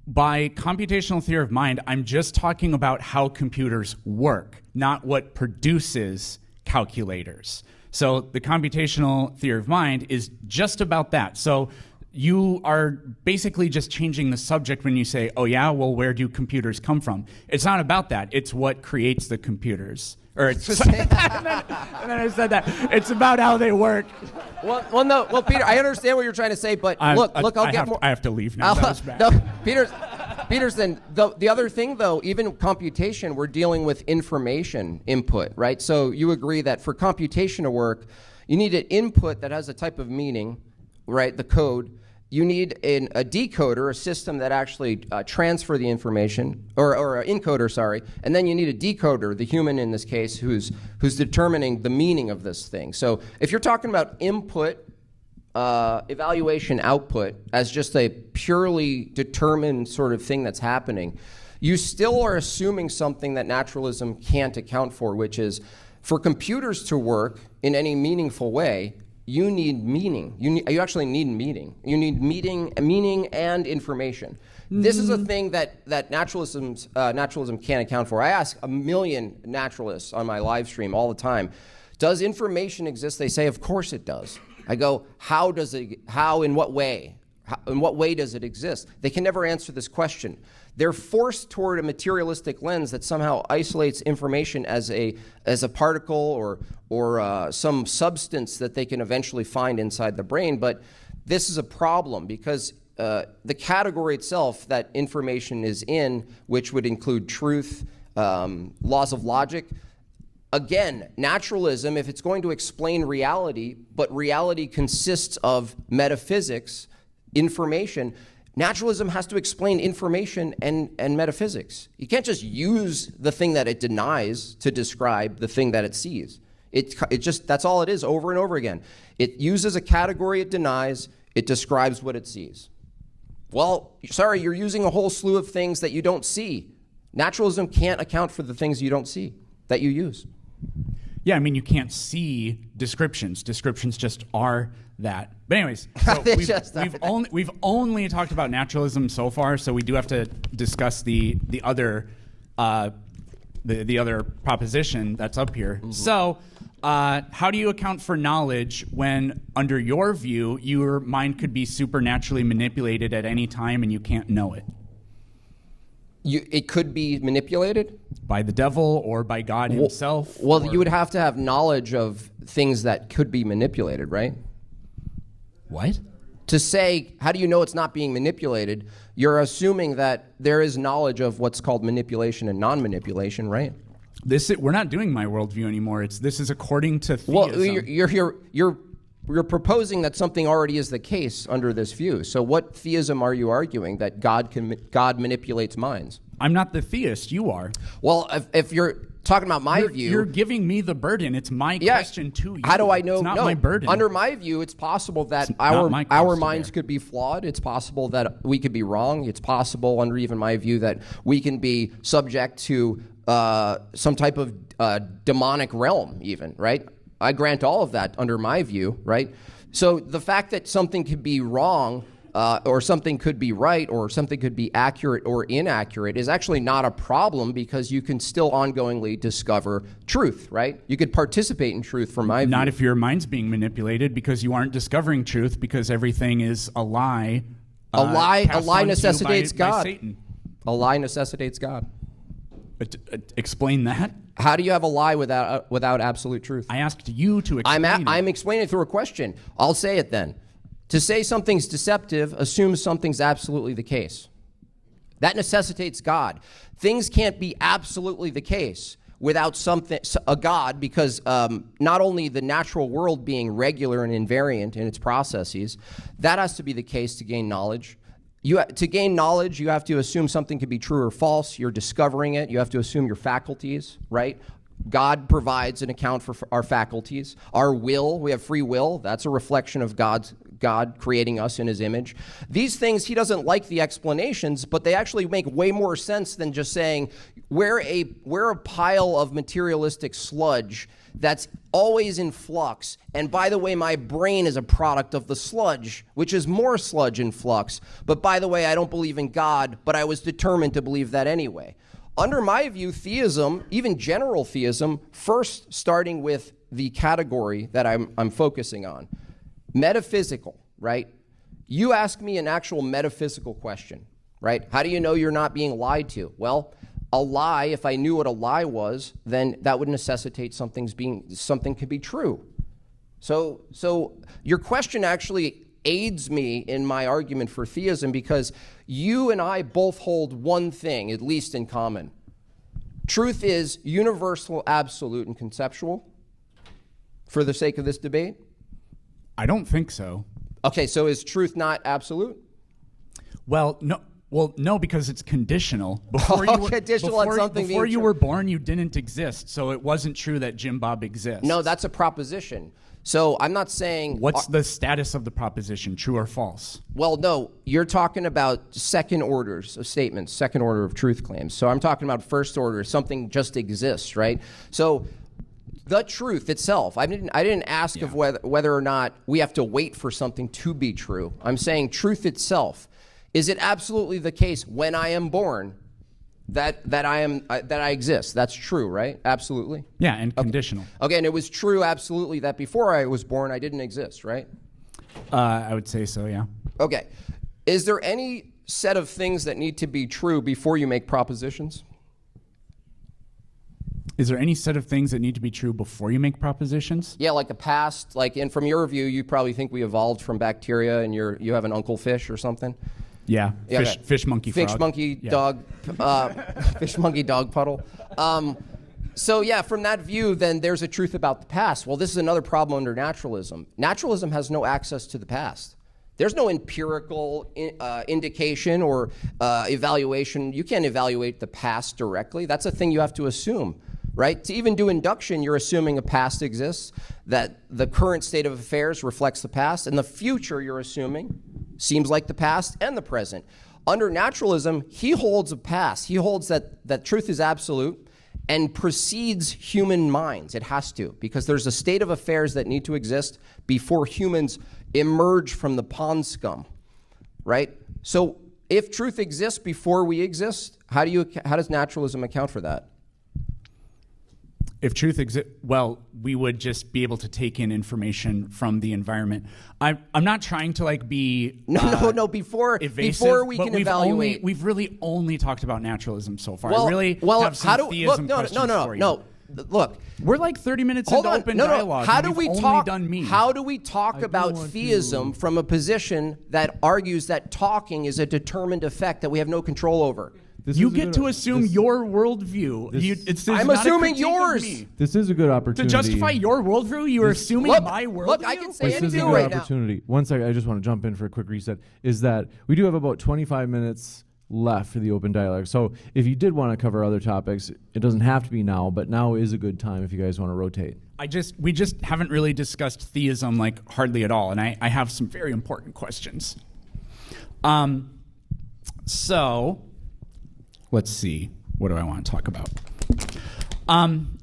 by computational theory of mind, I'm just talking about how computers work, not what produces calculators. So the computational theory of mind is just about that. So you are basically just changing the subject when you say, oh yeah, well, where do computers come from? It's not about that. It's what creates the computers. Or it's and then I said that. It's about how they work. Well, no. Well, Peter, I understand what you're trying to say, but look, I'll get more. I have to leave now. No, Peterson, the other thing, though, even computation, we're dealing with information input, right? So you agree that for computation to work, you need an input that has a type of meaning, right, the code. You need a decoder, a system that actually transfer the information, or an encoder, sorry, and then you need a decoder, the human in this case, who's determining the meaning of this thing. So if you're talking about input, evaluation, output as just a purely determined sort of thing that's happening, you still are assuming something that naturalism can't account for, which is for computers to work in any meaningful way, you need meaning. You actually need meaning. You need meaning and information. This is a thing that naturalism can't account for. I ask 1 million naturalists on my live stream all the time, does information exist? They say, of course it does. I go, in what way? In what way does it exist? They can never answer this question. They're forced toward a materialistic lens that somehow isolates information as a particle or some substance that they can eventually find inside the brain. But this is a problem because the category itself that information is in, which would include truth, laws of logic. Again, naturalism, if it's going to explain reality, but reality consists of metaphysics, information, naturalism has to explain information and metaphysics. You can't just use the thing that it denies to describe the thing that it sees. It just, that's all it is over and over again. It uses a category it denies, it describes what it sees. Well, sorry, you're using a whole slew of things that you don't see. Naturalism can't account for the things you don't see, that you use. Yeah, I mean, you can't see descriptions. Descriptions just are that. But anyways, so we've only talked about naturalism so far, so we do have to discuss the other proposition that's up here. Mm-hmm. So how do you account for knowledge when, under your view, your mind could be supernaturally manipulated at any time and you can't know it? It could be manipulated? By the devil or by God himself? Well, you would have to have knowledge of things that could be manipulated, right? What? To say, how do you know it's not being manipulated? You're that there is knowledge of what's called manipulation and non-manipulation, right? We're not doing my worldview anymore. This is according to theism. Well, you're proposing that something already is the case under this view. So what theism are you arguing, that God manipulates minds? I'm not the theist. You are. Well, if you're talking about my view. You're giving me the burden. It's my question to you. How do I know? It's not my burden. Under my view, it's possible that our minds could be flawed. It's possible that we could be wrong. It's possible, under even my view, that we can be subject to some type of demonic realm, even, right? I grant all of that under my view, right? So the fact that something could be wrong or something could be right or something could be accurate or inaccurate is actually not a problem, because you can still ongoingly discover truth, right? You could participate in truth from my view. Not if your mind's being manipulated, because you aren't discovering truth, because everything is a lie. A lie necessitates by God. Satan. A lie necessitates God. Explain that. How do you have a lie without absolute truth? I asked you to explain it. I'm explaining it through a question. I'll say it then. To say something's deceptive assumes something's absolutely the case. That necessitates God. Things can't be absolutely the case without a God, because not only the natural world being regular and invariant in its processes, that has to be the case to gain knowledge. To gain knowledge, you have to assume something could be true or false. You're discovering it. You have to assume your faculties, right? God provides an account for our faculties. Our will, we have free will. That's a reflection of God creating us in his image. These things, he doesn't like the explanations, but they actually make way more sense than just saying we're a pile of materialistic sludge that's always in flux. And by the way, my brain is a product of the sludge, which is more sludge in flux. But by the way, I don't believe in God, but I was determined to believe that anyway. Under my view, theism, even general theism, first starting with the category that I'm focusing on, metaphysical, right? You ask me an actual metaphysical question, right? How do you know you're not being lied to? Well, a lie, if I knew what a lie was, then that would necessitate something could be true. So your question actually aids me in my argument for theism, because you and I both hold one thing, at least in common. Truth is universal, absolute, and conceptual, for the sake of this debate. I don't think so. Okay, so is truth not absolute? Well, no, because it's conditional. Before you were born, you didn't exist, so it wasn't true that Jimbob exists. No, that's a proposition. So I'm not saying... What's the status of the proposition, true or false? Well, no, you're talking about second orders of statements, second order of truth claims. So I'm talking about first order, something just exists, right? So the truth itself, I didn't ask of whether or not we have to wait for something to be true. I'm saying truth itself. Is it absolutely the case when I am born that I exist? That's true, right? Absolutely. Yeah, and conditional. Okay, and it was true absolutely that before I was born I didn't exist, right? I would say so, yeah. Okay. Is there any set of things that need to be true before you make propositions? Is there any set of things that need to be true before you make propositions? Yeah, like the past, and from your view, you probably think we evolved from bacteria, and you have an uncle fish or something. Yeah, fish, monkey, frog. Fish, monkey, dog, fish, monkey, dog, puddle. So yeah, from that view, then there's a truth about the past. Well, this is another problem under naturalism. Naturalism has no access to the past. There's no empirical indication or evaluation. You can't evaluate the past directly. That's a thing you have to assume, right? To even do induction, you're assuming a past exists, that the current state of affairs reflects the past, and the future you're assuming seems like the past and the present. Under naturalism, he holds a past. He holds that truth is absolute and precedes human minds. It has to, because there's a state of affairs that need to exist before humans emerge from the pond scum, right? So if truth exists before we exist, how does naturalism account for that? If truth exists, well, we would just be able to take in information from the environment. I'm not trying to be no. Before we can evaluate, we've really only talked about naturalism so far. Well, I really have some theism questions for you. No. Look, we're like 30 minutes into open dialogue. How do we talk about theism from a position that argues that talking is a determined effect that we have no control over? You get to assume your worldview. I'm assuming yours. This is a good opportunity. To justify your worldview, you are assuming my worldview? Look, I can say anything right now. This is a good opportunity. One second, I just want to jump in for a quick reset. Is that we do have about 25 minutes left for the open dialogue. So if you did want to cover other topics, it doesn't have to be now, but now is a good time if you guys want to rotate. We just haven't really discussed theism like hardly at all, and I have some very important questions. So let's see. What do I want to talk about?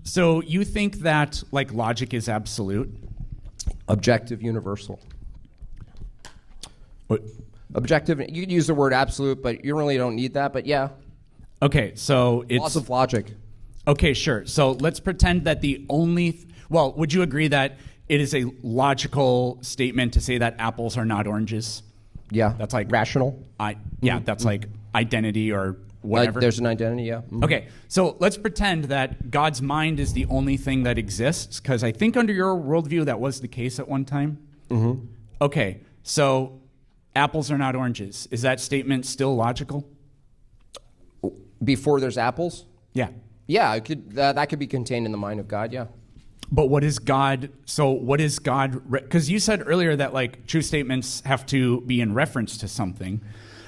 So you think that like logic is absolute? Objective, universal. What? Objective, you could use the word absolute, but you really don't need that, but yeah. Okay, so it's... Laws of logic. Okay, sure. So let's pretend that the only... Well, would you agree that it is a logical statement to say that apples are not oranges? Yeah. That's like... Rational? That's like identity or whatever. There's an identity, yeah. Mm-hmm. Okay, so let's pretend that God's mind is the only thing that exists, because I think under your worldview that was the case at one time. Mm-hmm. Okay, so... Apples are not oranges. Is that statement still logical? Before there's apples? Yeah. Yeah, it could, that could be contained in the mind of God, yeah. But what is God, because you said earlier that like true statements have to be in reference to something.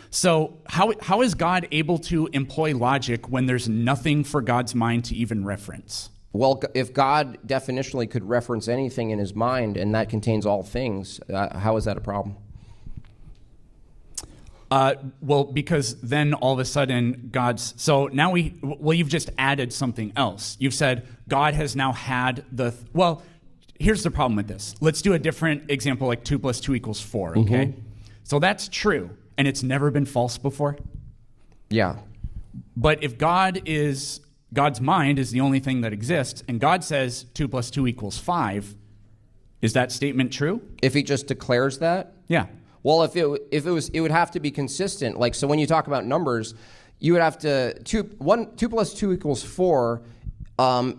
So how is God able to employ logic when there's nothing for God's mind to even reference? Well, if God definitionally could reference anything in his mind and that contains all things, how is that a problem? Well, because then all of a sudden so now you've just added something else. You've said God has now had well, here's the problem with this. Let's do a different example, like 2 + 2 = 4, okay? Mm-hmm. So that's true, and it's never been false before? Yeah. But if God's mind is the only thing that exists, and God says 2 + 2 = 5, is that statement true? If he just declares that? Yeah. Well, if it was, it would have to be consistent. Like, so when you talk about numbers, you would have to 2 + 2 = 4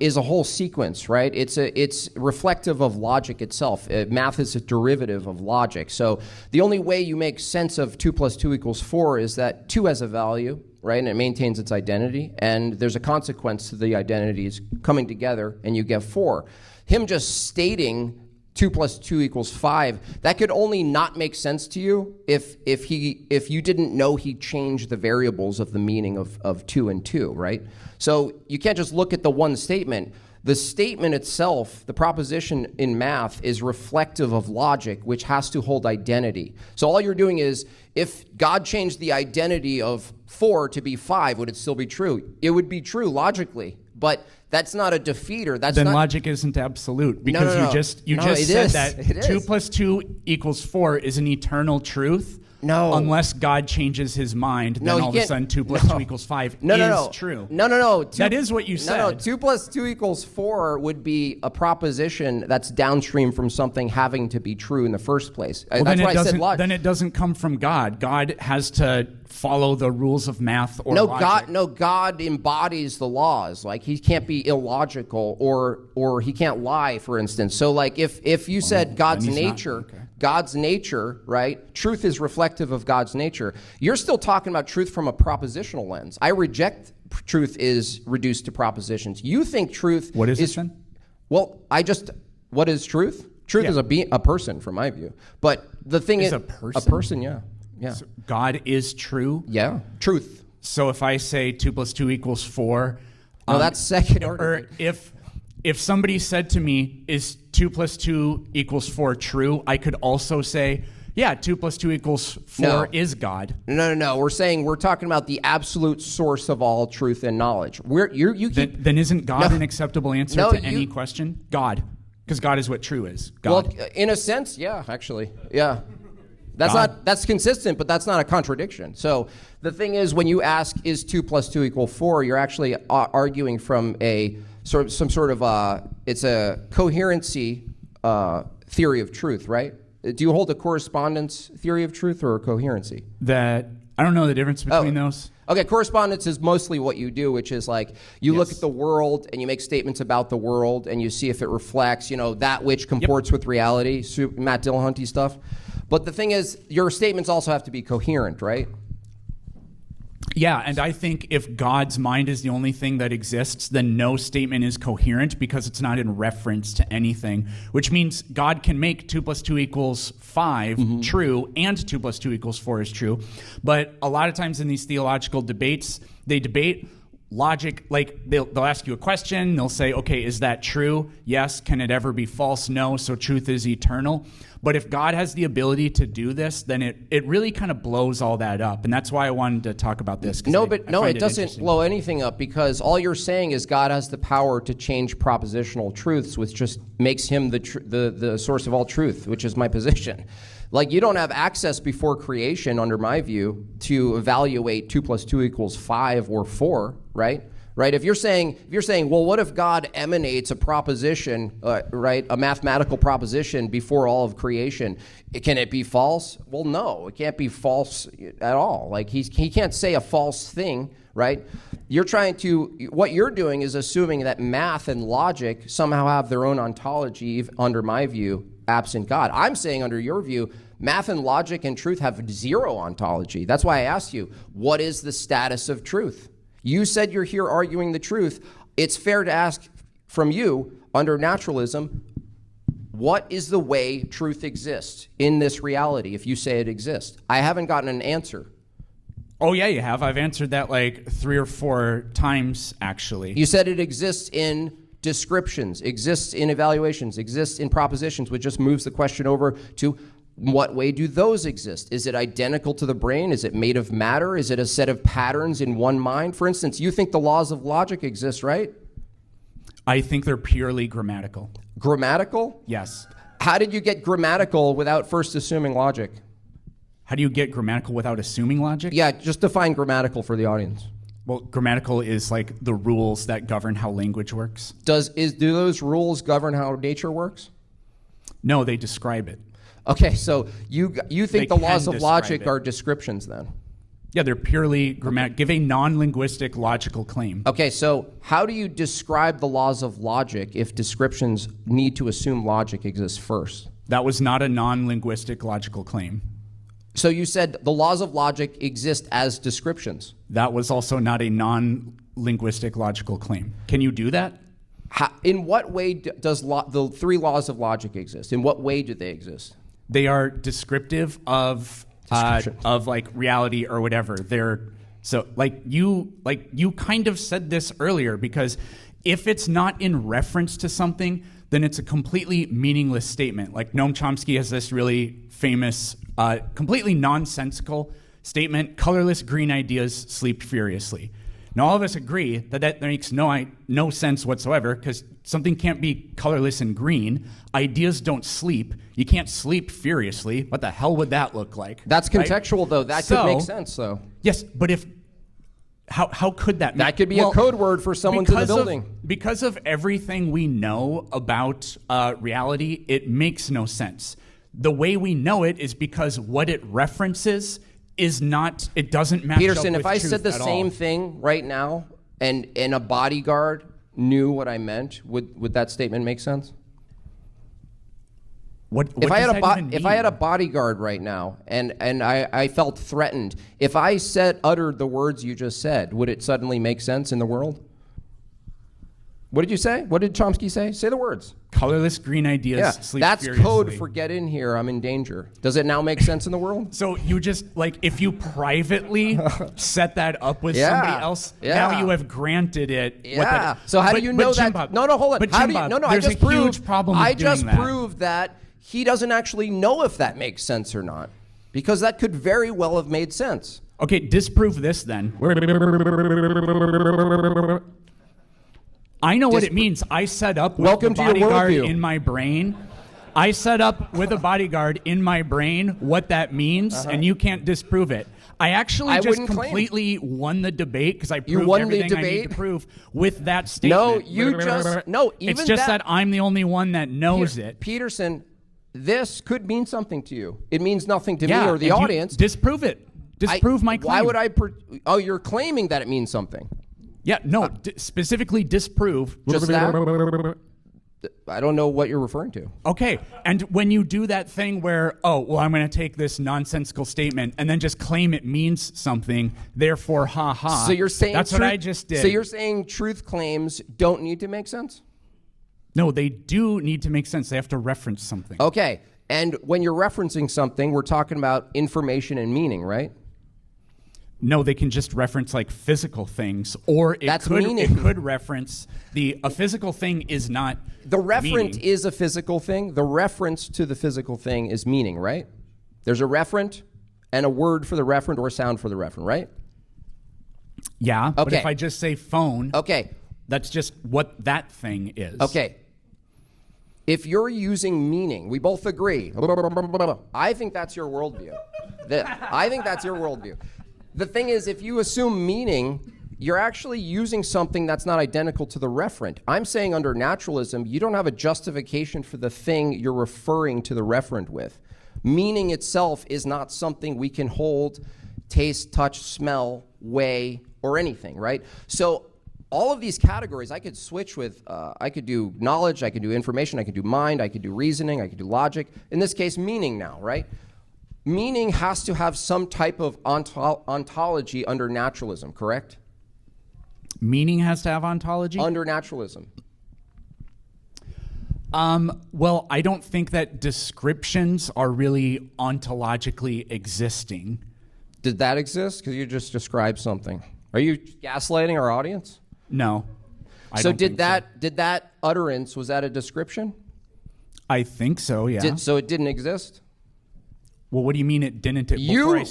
is a whole sequence, right? It's reflective of logic itself. Math is a derivative of logic. So the only way you make sense of 2 + 2 = 4 is that 2 has a value, right, and it maintains its identity, and there's a consequence to the identities coming together, and you get 4. Him just stating 2 + 2 = 5, that could only not make sense to you if you didn't know he changed the variables of the meaning of 2 and 2, right? So you can't just look at the one statement. The statement itself, the proposition in math, is reflective of logic, which has to hold identity. So all you're doing is, if God changed the identity of 4 to be 5, would it still be true? It would be true logically, but that's not a defeater. Then logic isn't absolute, because you just said that 2 + 2 = 4 is an eternal truth. No. Unless God changes his mind, then all of a sudden 2 + 2 = 5 is true. No. That is what you said. No, 2 + 2 = 4 would be a proposition that's downstream from something having to be true in the first place. Well, that's why I said logic. Then it doesn't come from God. God has to follow the rules of math or logic. God embodies the laws. Like, he can't be illogical or he can't lie, for instance. So like if you said God's nature, right? Truth is reflective of God's nature. You're still talking about truth from a propositional lens. I reject truth is reduced to propositions. You think truth What is it then? Well, what is truth? Truth is a person, from my view. But the thing is a person? A person, yeah. Yeah. So God is true? Yeah. Truth. So if I say 2 + 2 = 4, no, that's second order. Or if somebody said to me, is 2 + 2 = 4 true? I could also say, yeah, 2 + 2 = 4 is God. No. We're talking about the absolute source of all truth and knowledge. Then isn't God an acceptable answer to any question? God. Because God is what true is. God. Well, in a sense, yeah, actually. Yeah. That's consistent, but that's not a contradiction. So the thing is, when you ask, is 2 + 2 = 4, you're actually arguing from some sort of it's a coherency theory of truth, right? Do you hold a correspondence theory of truth or a coherency? I don't know the difference between those. Okay, correspondence is mostly what you do, which is like you look at the world and you make statements about the world and you see if it reflects, that which comports with reality, Matt Dillahunty stuff. But the thing is, your statements also have to be coherent, right? Yeah, and I think if God's mind is the only thing that exists, then no statement is coherent because it's not in reference to anything, which means God can make 2 + 2 = 5 true, and 2 + 2 = 4 is true. But a lot of times in these theological debates, they debate logic, like they'll ask you a question, they'll say, okay, is that true? Yes. Can it ever be false? No. So truth is eternal. But if God has the ability to do this, then it really kind of blows all that up. And that's why I wanted to talk about this. No, it doesn't blow anything up, because all you're saying is God has the power to change propositional truths, which just makes him the source of all truth, which is my position. Like, you don't have access before creation, under my view, to evaluate 2 + 2 = 5 or 4, right? Right? If you're saying, well, what if God emanates a proposition, right, a mathematical proposition before all of creation? Can it be false? Well, no, it can't be false at all. Like, he can't say a false thing, right? What you're doing is assuming that math and logic somehow have their own ontology, under my view, absent God. I'm saying, under your view, math and logic and truth have zero ontology. That's why I asked you, what is the status of truth? You said you're here arguing the truth. It's fair to ask from you, under naturalism, what is the way truth exists in this reality, if you say it exists? I haven't gotten an answer. Oh, yeah, you have. I've answered that like 3 or 4 times, actually. You said it exists in descriptions, exists in evaluations, exists in propositions, which just moves the question over to, what way do those exist? Is it identical to the brain? Is it made of matter? Is it a set of patterns in one mind? For instance, you think the laws of logic exist, right? I think they're purely grammatical. Grammatical? Yes. How did you get grammatical without first assuming logic? How do you get grammatical without assuming logic? Yeah, just define grammatical for the audience. Well, grammatical is like the rules that govern how language works. Do those rules govern how nature works? No, they describe it. Okay, so you think the laws of logic are descriptions then? Yeah, they're purely grammatical. Give a non-linguistic logical claim. Okay, so how do you describe the laws of logic if descriptions need to assume logic exists first? That was not a non-linguistic logical claim. So you said the laws of logic exist as descriptions. That was also not a non-linguistic logical claim. Can you do that? In what way does the 3 laws of logic exist? In what way do they exist? They are descriptive of like reality or whatever. They're so like you kind of said this earlier, because if it's not in reference to something, then it's a completely meaningless statement. Like Noam Chomsky has this really famous, completely nonsensical statement: colorless green ideas sleep furiously. Now, all of us agree that makes no sense whatsoever, because something can't be colorless and green. Ideas don't sleep. You can't sleep furiously. What the hell would that look like? That's contextual, right? Though. That could make sense, though. Yes, but how could that? That could be a code word for someone's in the building. Because of everything we know about reality, it makes no sense. The way we know it is because what it references is not, it doesn't match Peterson, up with if I said the same thing right now and a bodyguard knew what I meant, would that statement make sense? If I had a bodyguard right now and I felt threatened, if I uttered the words you just said, would it suddenly make sense in the world? What did you say? What did Chomsky say? Say the words. Colorless green ideas sleep that's furiously. Code for get in here, I'm in danger. Does it now make sense in the world? So you just, like, if you privately set that up with somebody else, now you have granted it. Yeah. So how do you know that? Jimbob, no, hold on. But how Jimbob, do you, no, there's I just a proved, huge problem with I just doing that. proved that he doesn't actually know if that makes sense or not, because that could very well have made sense. Okay, disprove this then. I know what it means. I set up with a bodyguard in my brain. I set up with a bodyguard in my brain what that means, and you can't disprove it. I actually just completely won the debate because I proved everything I need to prove with that statement. It's just that I'm the only one that knows it. Peterson, this could mean something to you. It means nothing to me or the audience. Disprove it. Disprove my claim. Why would I? You're claiming that it means something. Yeah, no, specifically disprove. Just that? I don't know what you're referring to. Okay, and when you do that thing where, I'm going to take this nonsensical statement and then just claim it means something, therefore, ha. So you're saying that's what I just did. So you're saying truth claims don't need to make sense? No, they do need to make sense. They have to reference something. Okay, and when you're referencing something, we're talking about information and meaning, right? No, they can just reference like physical things, or it could reference a physical thing is not the referent meaning. Is a physical thing. The reference to the physical thing is meaning, right? There's a referent and a word for the referent or a sound for the referent, right? Yeah. Okay. But if I just say phone, okay, that's just what that thing is. Okay. If you're using meaning, we both agree. I think that's your worldview. I think that's your worldview. The thing is, if you assume meaning, you're actually using something that's not identical to the referent. I'm saying under naturalism, you don't have a justification for the thing you're referring to the referent with. Meaning itself is not something we can hold, taste, touch, smell, weigh, or anything, right? So all of these categories I could switch with. I could do knowledge, I could do information, I could do mind, I could do reasoning, I could do logic. In this case, meaning now, right? Meaning has to have some type of ontology under naturalism, correct? Meaning has to have ontology? Under naturalism. Well, I don't think that descriptions are really ontologically existing. Did that exist? Because you just described something. Are you gaslighting our audience? No. So did that utterance, was that a description? I think so, yeah. So it didn't exist? Well, what do you mean it didn't?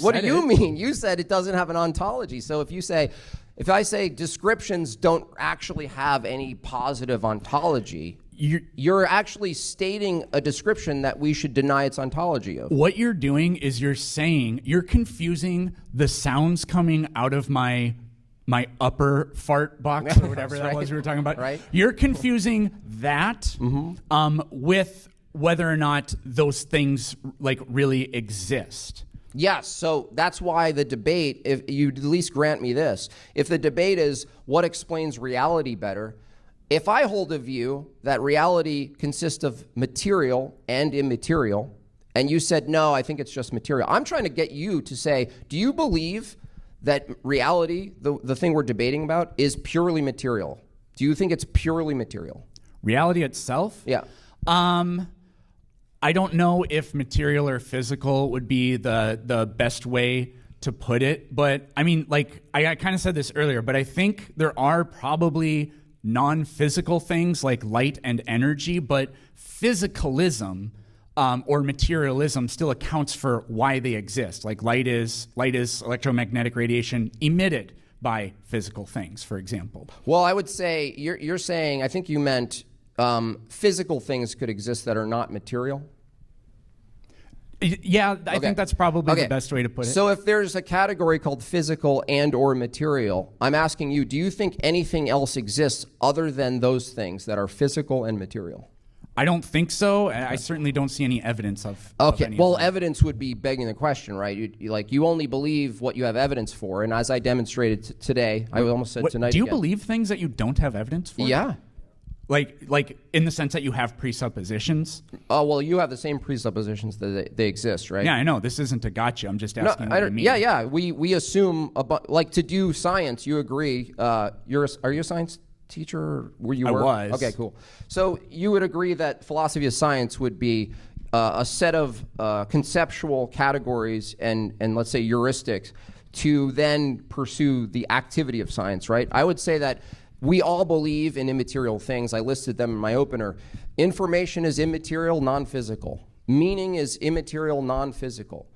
What do you mean? You said it doesn't have an ontology. So if I say descriptions don't actually have any positive ontology, you're actually stating a description that we should deny its ontology of. What you're doing is you're confusing the sounds coming out of my upper fart box or whatever that was we were talking about. Right. You're confusing that with whether or not those things like really exist. Yes, so that's why the debate, if you'd at least grant me this, if the debate is what explains reality better, if I hold a view that reality consists of material and immaterial, and you said, no, I think it's just material, I'm trying to get you to say, do you believe that reality, the thing we're debating about, is purely material? Do you think it's purely material? Reality itself? Yeah. I don't know if material or physical would be the best way to put it, but I mean, like, I kind of said this earlier, but I think there are probably non-physical things like light and energy, but physicalism or materialism still accounts for why they exist. Like light is electromagnetic radiation emitted by physical things, for example. Well, I would say, you're saying, I think you meant physical things could exist that are not material? Yeah, I think that's probably the best way to put it. So if there's a category called physical and or material, I'm asking you, do you think anything else exists other than those things that are physical and material? I don't think so. I certainly don't see any evidence of Okay, well, evidence would be begging the question, right? You only believe what you have evidence for, and as I demonstrated today, I almost said tonight Do you again. believe things that you don't have evidence for? Yeah. Like in the sense that you have presuppositions? Oh, well, you have the same presuppositions that they exist, right? Yeah, I know. This isn't a gotcha. I'm just asking what you mean. Yeah. We assume, like to do science, you agree. Are you a science teacher? I was. Okay, cool. So you would agree that philosophy of science would be a set of conceptual categories and let's say heuristics to then pursue the activity of science, right? I would say that we all believe in immaterial things. I listed them in my opener. Information is immaterial, non-physical. Meaning is immaterial, non-physical.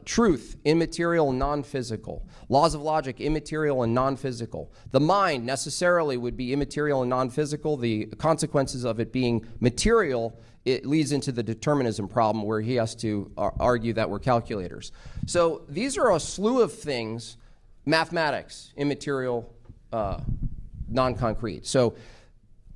Truth, immaterial, non-physical. Laws of logic, immaterial and non-physical. The mind necessarily would be immaterial and non-physical. The consequences of it being material, it leads into the determinism problem where he has to argue that we're calculators. So these are a slew of things. Mathematics, immaterial, non-concrete. So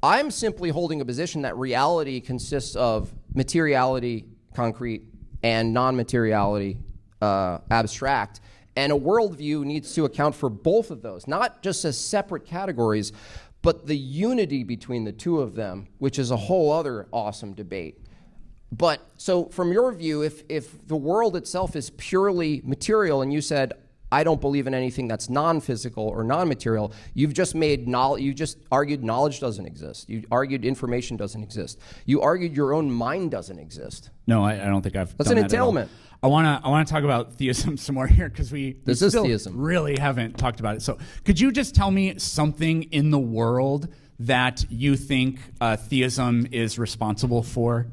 I'm simply holding a position that reality consists of materiality, concrete, and non-materiality, abstract. And a worldview needs to account for both of those, not just as separate categories, but the unity between the two of them, which is a whole other awesome debate. But so from your view, if the world itself is purely material, and you said, I don't believe in anything that's non-physical or non-material, you've just argued knowledge doesn't exist. You argued information doesn't exist. You argued your own mind doesn't exist. No, I don't think I've That's done an that at all. entailment. I want to talk about theism some more here, because we still theism. Really haven't talked about it. So could you just tell me something in the world that you think theism is responsible for?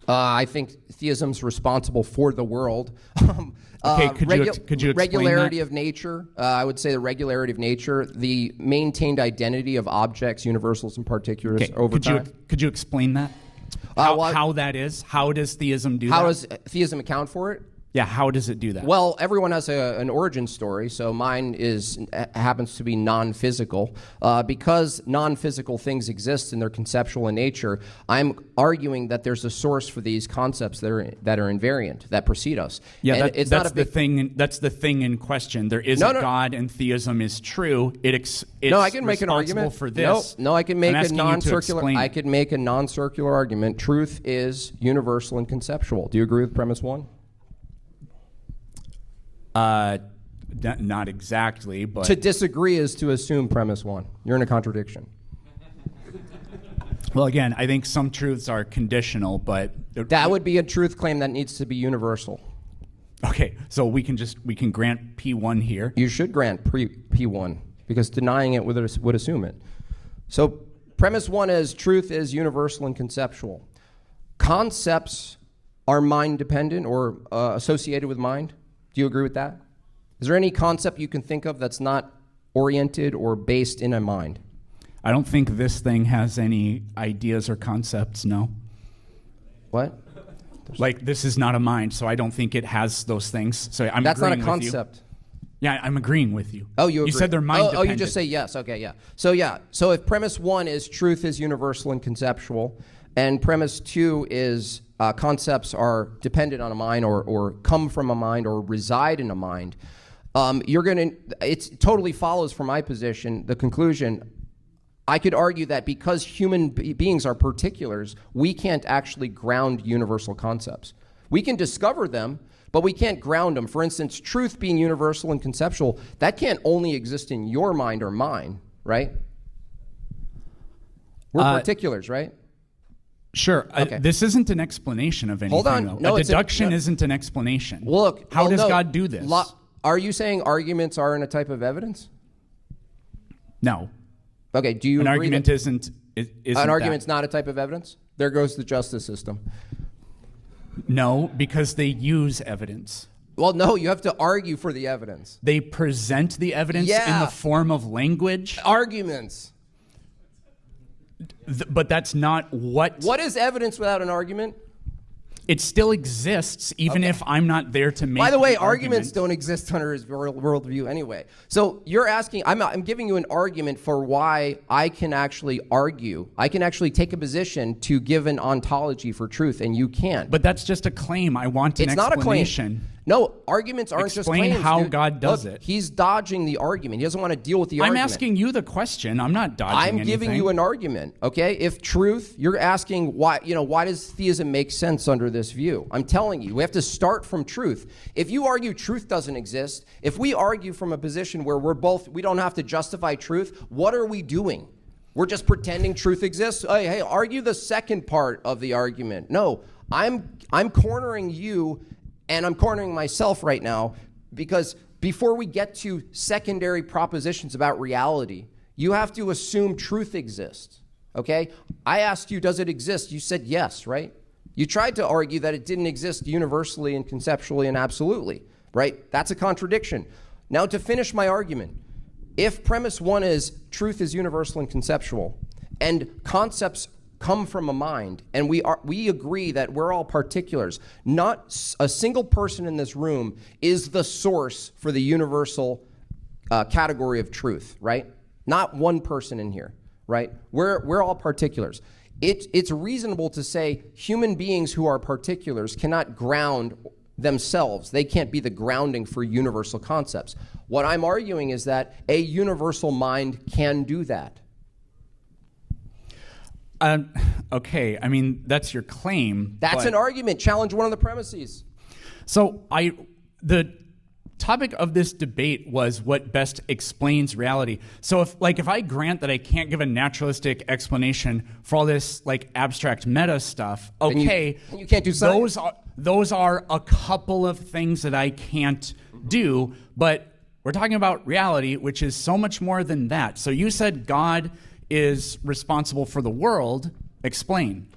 I think theism's responsible for the world. Okay, could you explain regularity that? of nature? I would say the regularity of nature, the maintained identity of objects, universals and particulars over time. Could you explain that? How that is? How does theism do that? How does theism account for it? Yeah, how does it do that? Well, everyone has an origin story, so mine happens to be non-physical. Because non-physical things exist and they're conceptual in nature, I'm arguing that there's a source for these concepts that are invariant, that precede us. Yeah, that's the thing in question. There is a God, and theism is true. It's I can make an argument for this. No, I can make a non-circular. I could make a non-circular argument. Truth is universal and conceptual. Do you agree with premise one? Not exactly, but to disagree is to assume premise one. You're in a contradiction. Well, again, I think some truths are conditional, but that would be a truth claim that needs to be universal. Okay, so we can grant P1 here. You should grant P1 because denying it would assume it. So premise one is truth is universal and conceptual. Concepts are mind dependent or associated with mind. Do you agree with that? Is there any concept you can think of that's not oriented or based in a mind? I don't think this thing has any ideas or concepts, no. What? Like, this is not a mind, so I don't think it has those things. So I'm That's not a agreeing with you. concept. Yeah, I'm agreeing with you. Oh, you agree. You said they're mind dependent. Oh, you just say yes. Okay, yeah. So if premise one is truth is universal and conceptual, and premise two is concepts are dependent on a mind or come from a mind or reside in a mind, it totally follows from my position, the conclusion. I could argue that because human beings are particulars, we can't actually ground universal concepts. We can discover them, but we can't ground them. For instance, truth being universal and conceptual, that can't only exist in your mind or mine, right? We're particulars, right? Sure. Okay. This isn't an explanation of anything. Hold on. Though. No, a deduction isn't an explanation. Look. How does God do this? Are you saying arguments aren't a type of evidence? No. Okay. Do you agree argument that isn't an argument's not a type of evidence? There goes the justice system. No, because they use evidence. Well, no, you have to argue for the evidence. They present the evidence in the form of language. Arguments. But that's not what... What is evidence without an argument? It still exists, even if I'm not there to make. By the way, the arguments don't exist under his worldview anyway. So you're asking, I'm giving you an argument for why I can actually argue. I can actually take a position to give an ontology for truth, and you can't. But that's just a claim. I want an explanation. It's not a claim. No, arguments aren't just claims. Explain how God does it. He's dodging the argument. He doesn't want to deal with the argument. I'm asking you the question. I'm not dodging anything. I'm giving you an argument, okay? If truth, you're asking why does theism make sense under this view? I'm telling you, we have to start from truth. If you argue truth doesn't exist, if we argue from a position where we don't have to justify truth, what are we doing? We're just pretending truth exists? Hey, argue the second part of the argument. No, I'm cornering you. And I'm cornering myself right now because before we get to secondary propositions about reality, you have to assume truth exists, okay? I asked you, does it exist? You said yes, right? You tried to argue that it didn't exist universally and conceptually and absolutely, right? That's a contradiction. Now, to finish my argument, if premise one is truth is universal and conceptual, and concepts come from a mind, and we agree that we're all particulars. Not a single person in this room is the source for the universal category of truth, right? Not one person in here, right? We're all particulars. It's reasonable to say human beings who are particulars cannot ground themselves. They can't be the grounding for universal concepts. What I'm arguing is that a universal mind can do that. Okay, I mean, that's your claim. That's an argument. Challenge one of the premises. So the topic of this debate was what best explains reality. So if I grant that I can't give a naturalistic explanation for all this like abstract meta stuff, okay, you can't do science. Those are a couple of things that I can't do, but we're talking about reality, which is so much more than that. So you said God is responsible for the world. Explain.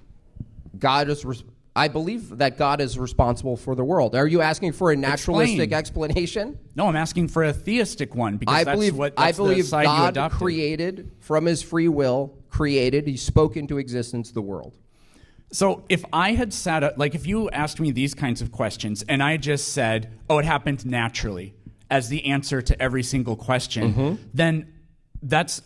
I believe that God is responsible for the world. Are you asking for a naturalistic explanation? No, I'm asking for a theistic one because I believe the side you God adopted. created from his free will, he spoke into existence the world. So if I had if you asked me these kinds of questions and I just said, oh, it happened naturally as the answer to every single question, then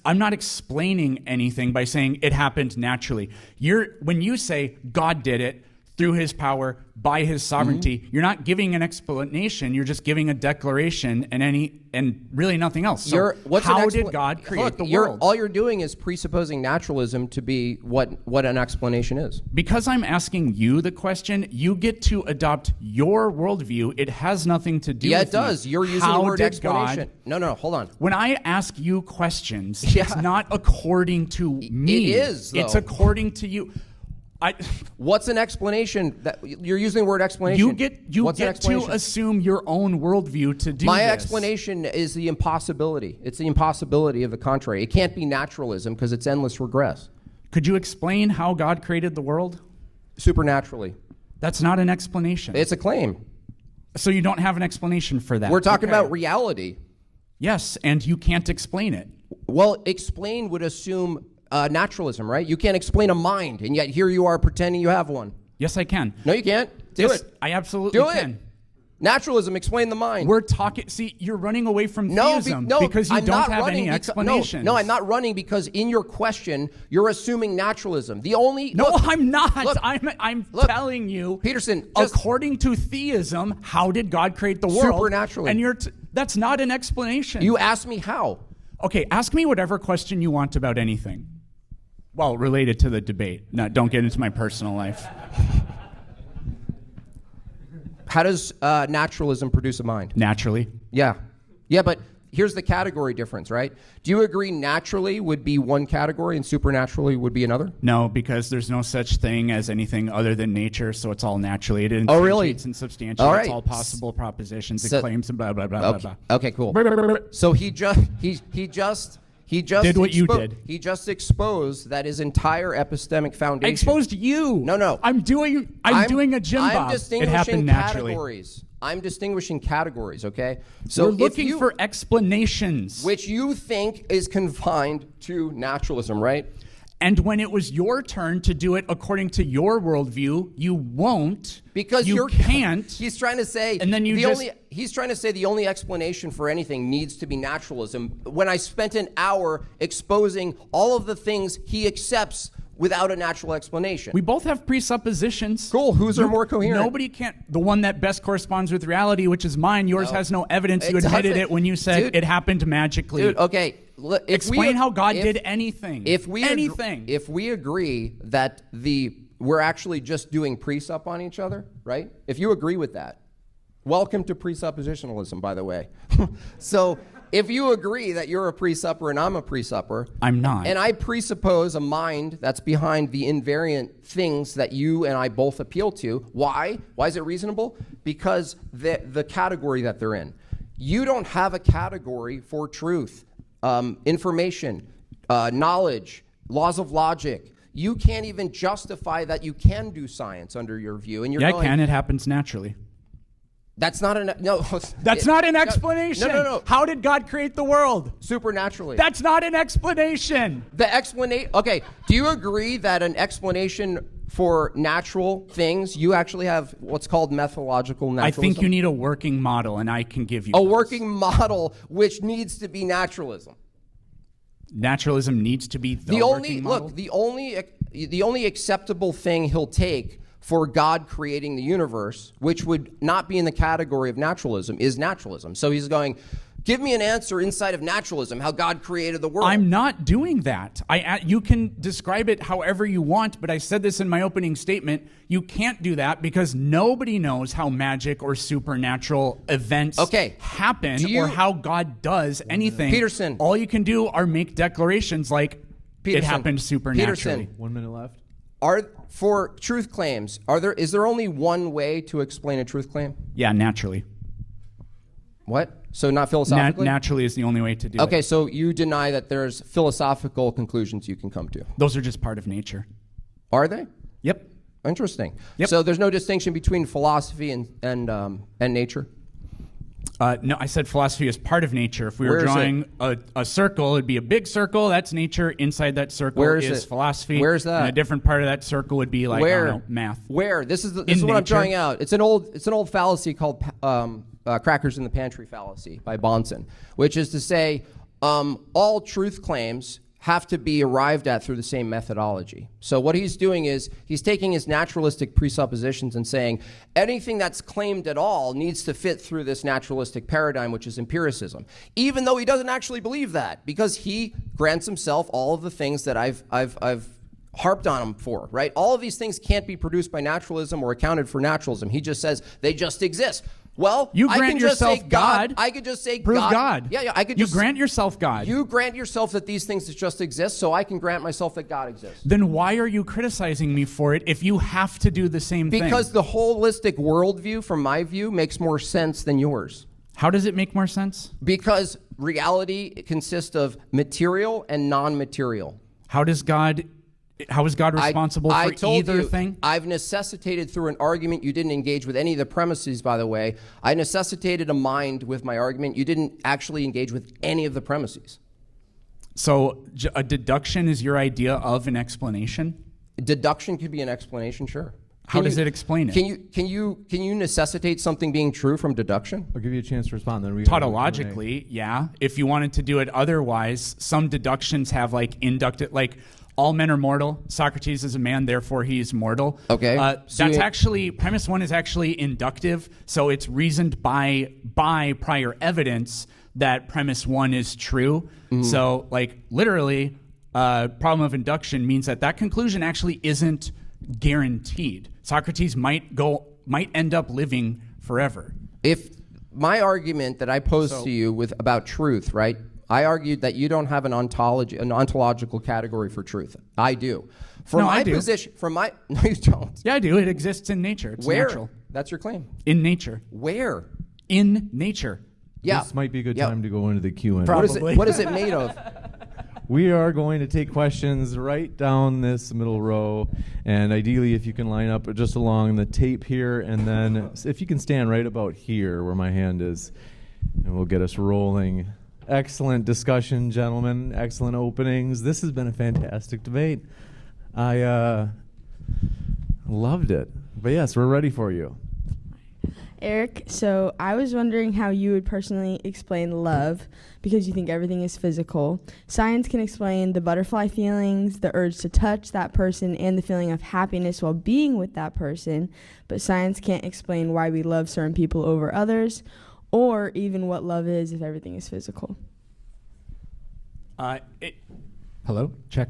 I'm not explaining anything by saying it happened naturally. When you say God did it through his power, by his sovereignty, you're not giving an explanation, you're just giving a declaration and really nothing else. So how did God create the world? All you're doing is presupposing naturalism to be what an explanation is. Because I'm asking you the question, you get to adopt your worldview. It has nothing to do with it does. You're using the word explanation. No, hold on. When I ask you questions, it's not according to me. It is, though. It's according to you. What's an explanation? That you're using the word explanation. You get to assume your own worldview to do My this. explanation is the impossibility. It's the impossibility of the contrary. It can't be naturalism because it's endless regress. Could you explain how God created the world? Supernaturally. That's not an explanation. It's a claim. So you don't have an explanation for that. We're talking about reality. Yes, and you can't explain it. Well, explain would assume naturalism, right? You can't explain a mind, and yet here you are pretending you have one. Yes, I can. No, you can't. Do it. I absolutely can. Naturalism, explain the mind. We're talking. See, you're running away from theism because you don't have any explanations. No, I'm not running because in your question you're assuming naturalism. I'm not. Look, I'm telling you, Peterson. According to theism, how did God create the world? Supernaturally. And that's not an explanation. You asked me how. Okay, ask me whatever question you want about anything. Well, related to the debate. No, don't get into my personal life. How does naturalism produce a mind? Naturally. Yeah, but here's the category difference, right? Do you agree naturally would be one category and supernaturally would be another? No, because there's no such thing as anything other than nature, so it's all naturally. Oh, really? It's insubstantiated. All right. It's all possible propositions and claims and blah, blah, blah, okay. blah, blah. Okay, cool. So he just did what you did. He just exposed that his entire epistemic foundation. I exposed you. No. I'm doing a Jimbob. I'm distinguishing categories. I'm distinguishing categories, okay? So we're looking for explanations. Which you think is confined to naturalism, right? And when it was your turn to do it according to your worldview, you won't. Because you can't. He's trying to say, and then he's trying to say the only explanation for anything needs to be naturalism. When I spent an hour exposing all of the things he accepts without a natural explanation. We both have presuppositions. Cool. Whose are more coherent? Nobody can't. The one that best corresponds with reality, which is mine. Yours has no evidence. You admitted it when you said it happened magically. Dude, okay. Explain how God did anything. If we agree that we're actually just doing presup on each other, right? If you agree with that, welcome to presuppositionalism, by the way. So if you agree that you're a presupper and I'm a presupper, I'm not. And I presuppose a mind that's behind the invariant things that you and I both appeal to. Why? Why is it reasonable? Because the category that they're in. You don't have a category for truth, information, knowledge, laws of logic. You can't even justify that you can do science under your view. And I can. It happens naturally. That's not That's not an explanation. No. How did God create the world? Supernaturally. That's not an explanation. Okay. Do you agree that an explanation for natural things, you actually have what's called methodological naturalism? I think you need a working model, and I can give you a working model, which needs to be naturalism. Naturalism needs to be the working model? Look, the only acceptable thing he'll take for God creating the universe, which would not be in the category of naturalism, is naturalism. So he's going, Give me an answer inside of naturalism, how God created the world. I'm not doing that. You can describe it however you want, but I said this in my opening statement. You can't do that because nobody knows how magic or supernatural events happen or how God does anything. Peterson. All you can do are make declarations like it happened supernaturally. Peterson. 1 minute left. For truth claims, is there only one way to explain a truth claim? Yeah, naturally. What? So not philosophically? Naturally is the only way to do it. Okay, so you deny that there's philosophical conclusions you can come to. Those are just part of nature. Are they? Yep. Interesting. Yep. So there's no distinction between philosophy and nature? No, I said philosophy is part of nature. If we were drawing a circle, it'd be a big circle. That's nature. Inside that circle is philosophy. Where's that? And a different part of that circle would be like, I don't know, math. Where? This is what I'm drawing out. It's an old fallacy called crackers in the pantry fallacy by Bonson, which is to say all truth claims have to be arrived at through the same methodology. So what he's doing is he's taking his naturalistic presuppositions and saying anything that's claimed at all needs to fit through this naturalistic paradigm, which is empiricism, even though he doesn't actually believe that, because he grants himself all of the things that I've harped on him for, right? All of these things can't be produced by naturalism or accounted for naturalism. He just says they just exist. Well, you grant I can yourself just say God. I could just say prove God. Yeah, I could you just... grant yourself God. You grant yourself that these things just exist, so I can grant myself that God exists. Then why are you criticizing me for it if you have to do the same thing? Because the holistic worldview, from my view, makes more sense than yours. How does it make more sense? Because reality consists of material and non-material. How is God responsible for either thing? I've necessitated through an argument. You didn't engage with any of the premises, by the way. I necessitated a mind with my argument. You didn't actually engage with any of the premises. So a deduction is your idea of an explanation? Deduction could be an explanation, sure. How does it explain it? Can you necessitate something being true from deduction? I'll give you a chance to respond. Then tautologically, yeah. If you wanted to do it otherwise, some deductions have like inducted, like all men are mortal. Socrates is a man, therefore he is mortal. Okay. That's actually, premise one is actually inductive, so it's reasoned by prior evidence that premise one is true. Mm-hmm. So, like, literally, problem of induction means that conclusion actually isn't guaranteed. Socrates might end up living forever. If my argument that I posed to you about truth, right? I argued that you don't have an ontological category for truth. I do. No, you don't. Yeah, I do. It exists in nature. It's natural. That's your claim. In nature. Where? In nature. Yeah. This might be a good time to go into the Q&A. Probably. What is it made of? We are going to take questions right down this middle row, and ideally if you can line up just along the tape here, and then if you can stand right about here where my hand is, and we'll get us rolling. Excellent discussion, gentlemen. Excellent openings. This has been a fantastic debate. I loved it. But yes, we're ready for you. Eric, so I was wondering how you would personally explain love, because you think everything is physical. Science can explain the butterfly feelings, the urge to touch that person, and the feeling of happiness while being with that person, but science can't explain why we love certain people over others, or even what love is if everything is physical. Hello? Check.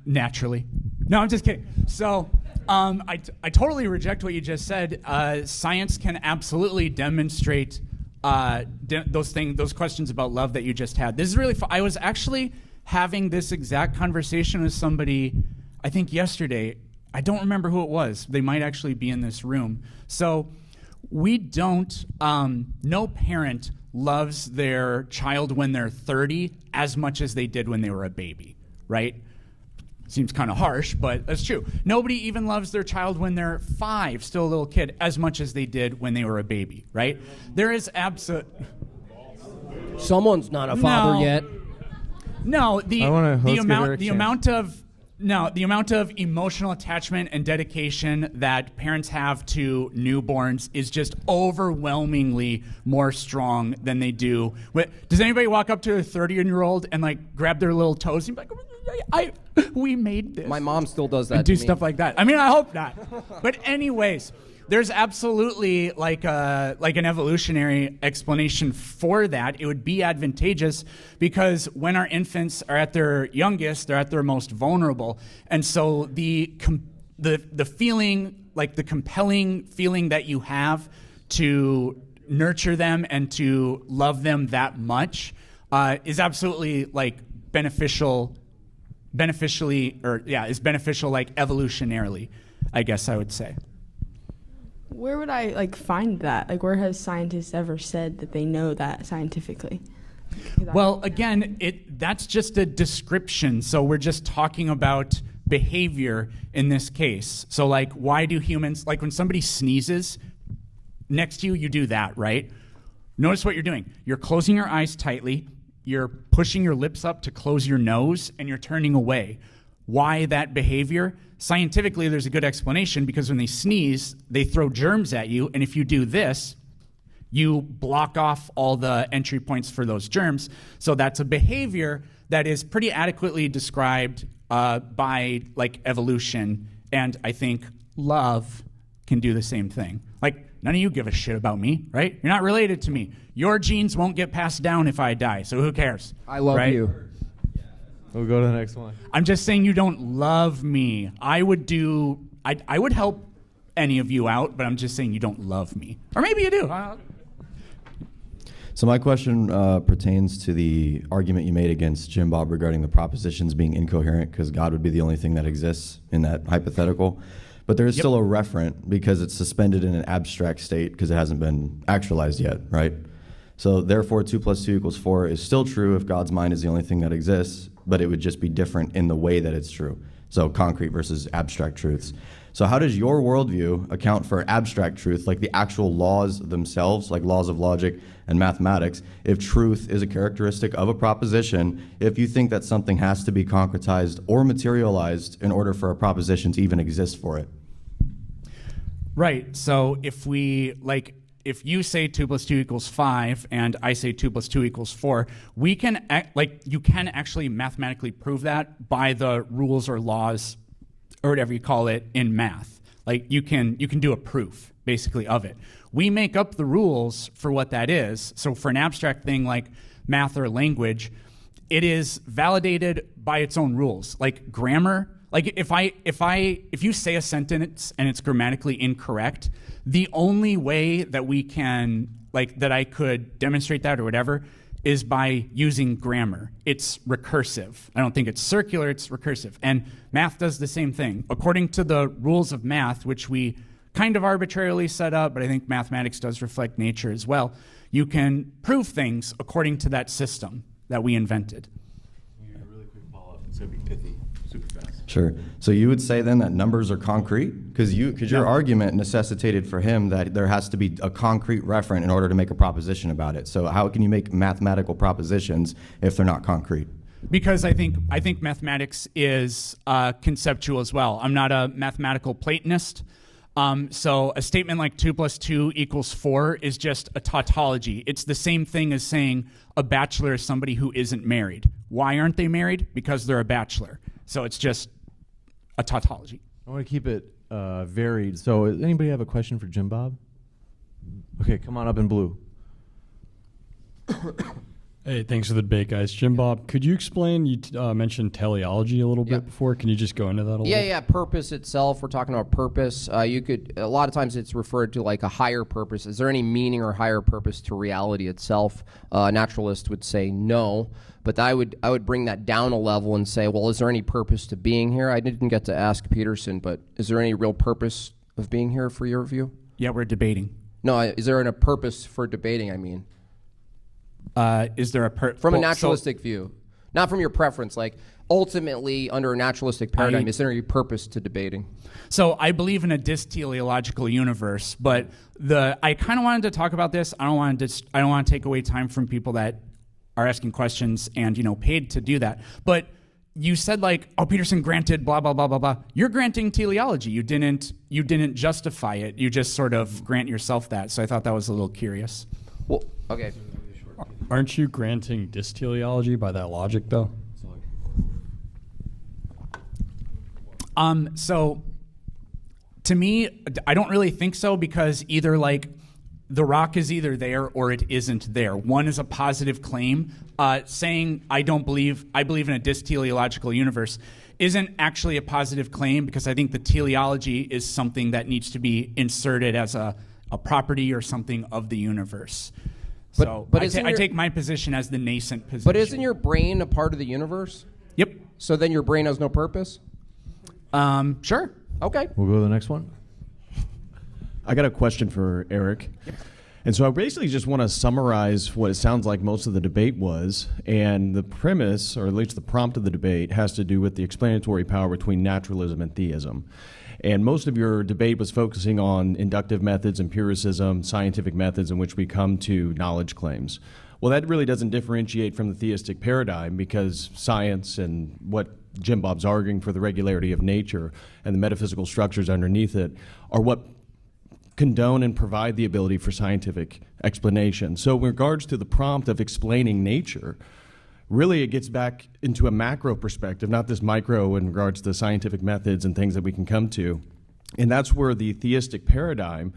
Naturally. No, I'm just kidding. So I totally reject what you just said. Science can absolutely demonstrate those questions about love that you just had. This is really I was actually having this exact conversation with somebody, I think yesterday. I don't remember who it was. They might actually be in this room. So we don't, no parent loves their child when they're 30 as much as they did when they were a baby, right? Seems kind of harsh, but that's true. Nobody even loves their child when they're 5, still a little kid, as much as they did when they were a baby, right? There is Someone's not a father yet. No, the amount of emotional attachment and dedication that parents have to newborns is just overwhelmingly more strong than they do. Does anybody walk up to a 30-year-old and like grab their little toes and be like, we made this? My mom still does that. And do stuff like that. I mean, I hope not. But anyways, there's absolutely like an evolutionary explanation for that. It would be advantageous because when our infants are at their youngest, they're at their most vulnerable, and so the feeling, like the compelling feeling that you have to nurture them and to love them that much is absolutely like beneficial like evolutionarily, I guess I would say. Where would I like find that? Like, where has scientists ever said that they know that scientifically? Well, again, that's just a description. So we're just talking about behavior in this case. So like, why do humans, like when somebody sneezes next to you, you do that, right? Notice what you're doing. You're closing your eyes tightly, you're pushing your lips up to close your nose, and you're turning away. Why that behavior? Scientifically, there's a good explanation, because when they sneeze, they throw germs at you, and if you do this, you block off all the entry points for those germs. So that's a behavior that is pretty adequately described by like evolution, and I think love can do the same thing. Like, none of you give a shit about me, right? You're not related to me. Your genes won't get passed down if I die, so who cares? I love you. We'll go to the next one. I'm just saying you don't love me. I would help any of you out, but I'm just saying you don't love me. Or maybe you do. So my question pertains to the argument you made against Jimbob regarding the propositions being incoherent, because God would be the only thing that exists in that hypothetical. But there is still a referent because it's suspended in an abstract state because it hasn't been actualized yet, right? So therefore, 2 + 2 = 4 is still true if God's mind is the only thing that exists, but it would just be different in the way that it's true. So concrete versus abstract truths. So how does your worldview account for abstract truth, like the actual laws themselves, like laws of logic and mathematics, if truth is a characteristic of a proposition, if you think that something has to be concretized or materialized in order for a proposition to even exist for it? Right. So if you say 2 + 2 = 5 and I say 2 + 2 = 4, you can actually mathematically prove that by the rules or laws or whatever you call it in math. Like you can do a proof basically of it. We make up the rules for what that is. So for an abstract thing like math or language, it is validated by its own rules. Like grammar, like if you say a sentence and it's grammatically incorrect, the only way that we can, like, that I could demonstrate that or whatever is by using grammar. It's recursive. I don't think it's circular, it's recursive. And math does the same thing. According to the rules of math, which we kind of arbitrarily set up, but I think mathematics does reflect nature as well, you can prove things according to that system that we invented. A really quick follow-up. It's going to be pithy, super fast. Sure. So you would say then that numbers are concrete? Because your argument necessitated for him that there has to be a concrete referent in order to make a proposition about it. So how can you make mathematical propositions if they're not concrete? Because I think mathematics is conceptual as well. I'm not a mathematical Platonist. So a statement like 2 + 2 = 4 is just a tautology. It's the same thing as saying a bachelor is somebody who isn't married. Why aren't they married? Because they're a bachelor. So it's just a tautology. I want to keep it varied. So anybody have a question for Jimbob? Okay, come on up in blue. Hey, thanks for the debate, guys. Jimbob, could you explain, you mentioned teleology a little bit before. Can you just go into that a little bit? Yeah, purpose itself. We're talking about purpose. A lot of times it's referred to like a higher purpose. Is there any meaning or higher purpose to reality itself? A naturalist would say no, but I would bring that down a level and say, well, is there any purpose to being here? I didn't get to ask Peterson, but is there any real purpose of being here for your view? Yeah, we're debating. No, is there a purpose for debating, I mean? Is there from a naturalistic view, not from your preference, like ultimately under a naturalistic paradigm, is there any purpose to debating? So I believe in a dysteleological universe, but I kind of wanted to talk about this. I don't want to take away time from people that are asking questions and paid to do that. But you said like, oh, Peterson granted blah blah blah blah blah. You're granting teleology. You didn't justify it. You just sort of grant yourself that. So I thought that was a little curious. Well, okay. Aren't you granting dysteleology by that logic, though? So To me, I don't really think so, because either like the rock is either there or it isn't there. One is a positive claim. Saying I believe in a dysteleological universe isn't actually a positive claim, because I think the teleology is something that needs to be inserted as a property or something of the universe. But I take my position as the nascent position. But isn't your brain a part of the universe? Yep. So then your brain has no purpose? Sure. Okay. We'll go to the next one. I got a question for Eric. Yep. And so I basically just want to summarize what it sounds like most of the debate was. And the premise, or at least the prompt of the debate, has to do with the explanatory power between naturalism and theism. And most of your debate was focusing on inductive methods, empiricism, scientific methods in which we come to knowledge claims. Well, that really doesn't differentiate from the theistic paradigm, because science and what Jimbob's arguing for the regularity of nature and the metaphysical structures underneath it are what condone and provide the ability for scientific explanation. So in regards to the prompt of explaining nature, really it gets back into a macro perspective, not this micro in regards to the scientific methods and things that we can come to. And that's where the theistic paradigm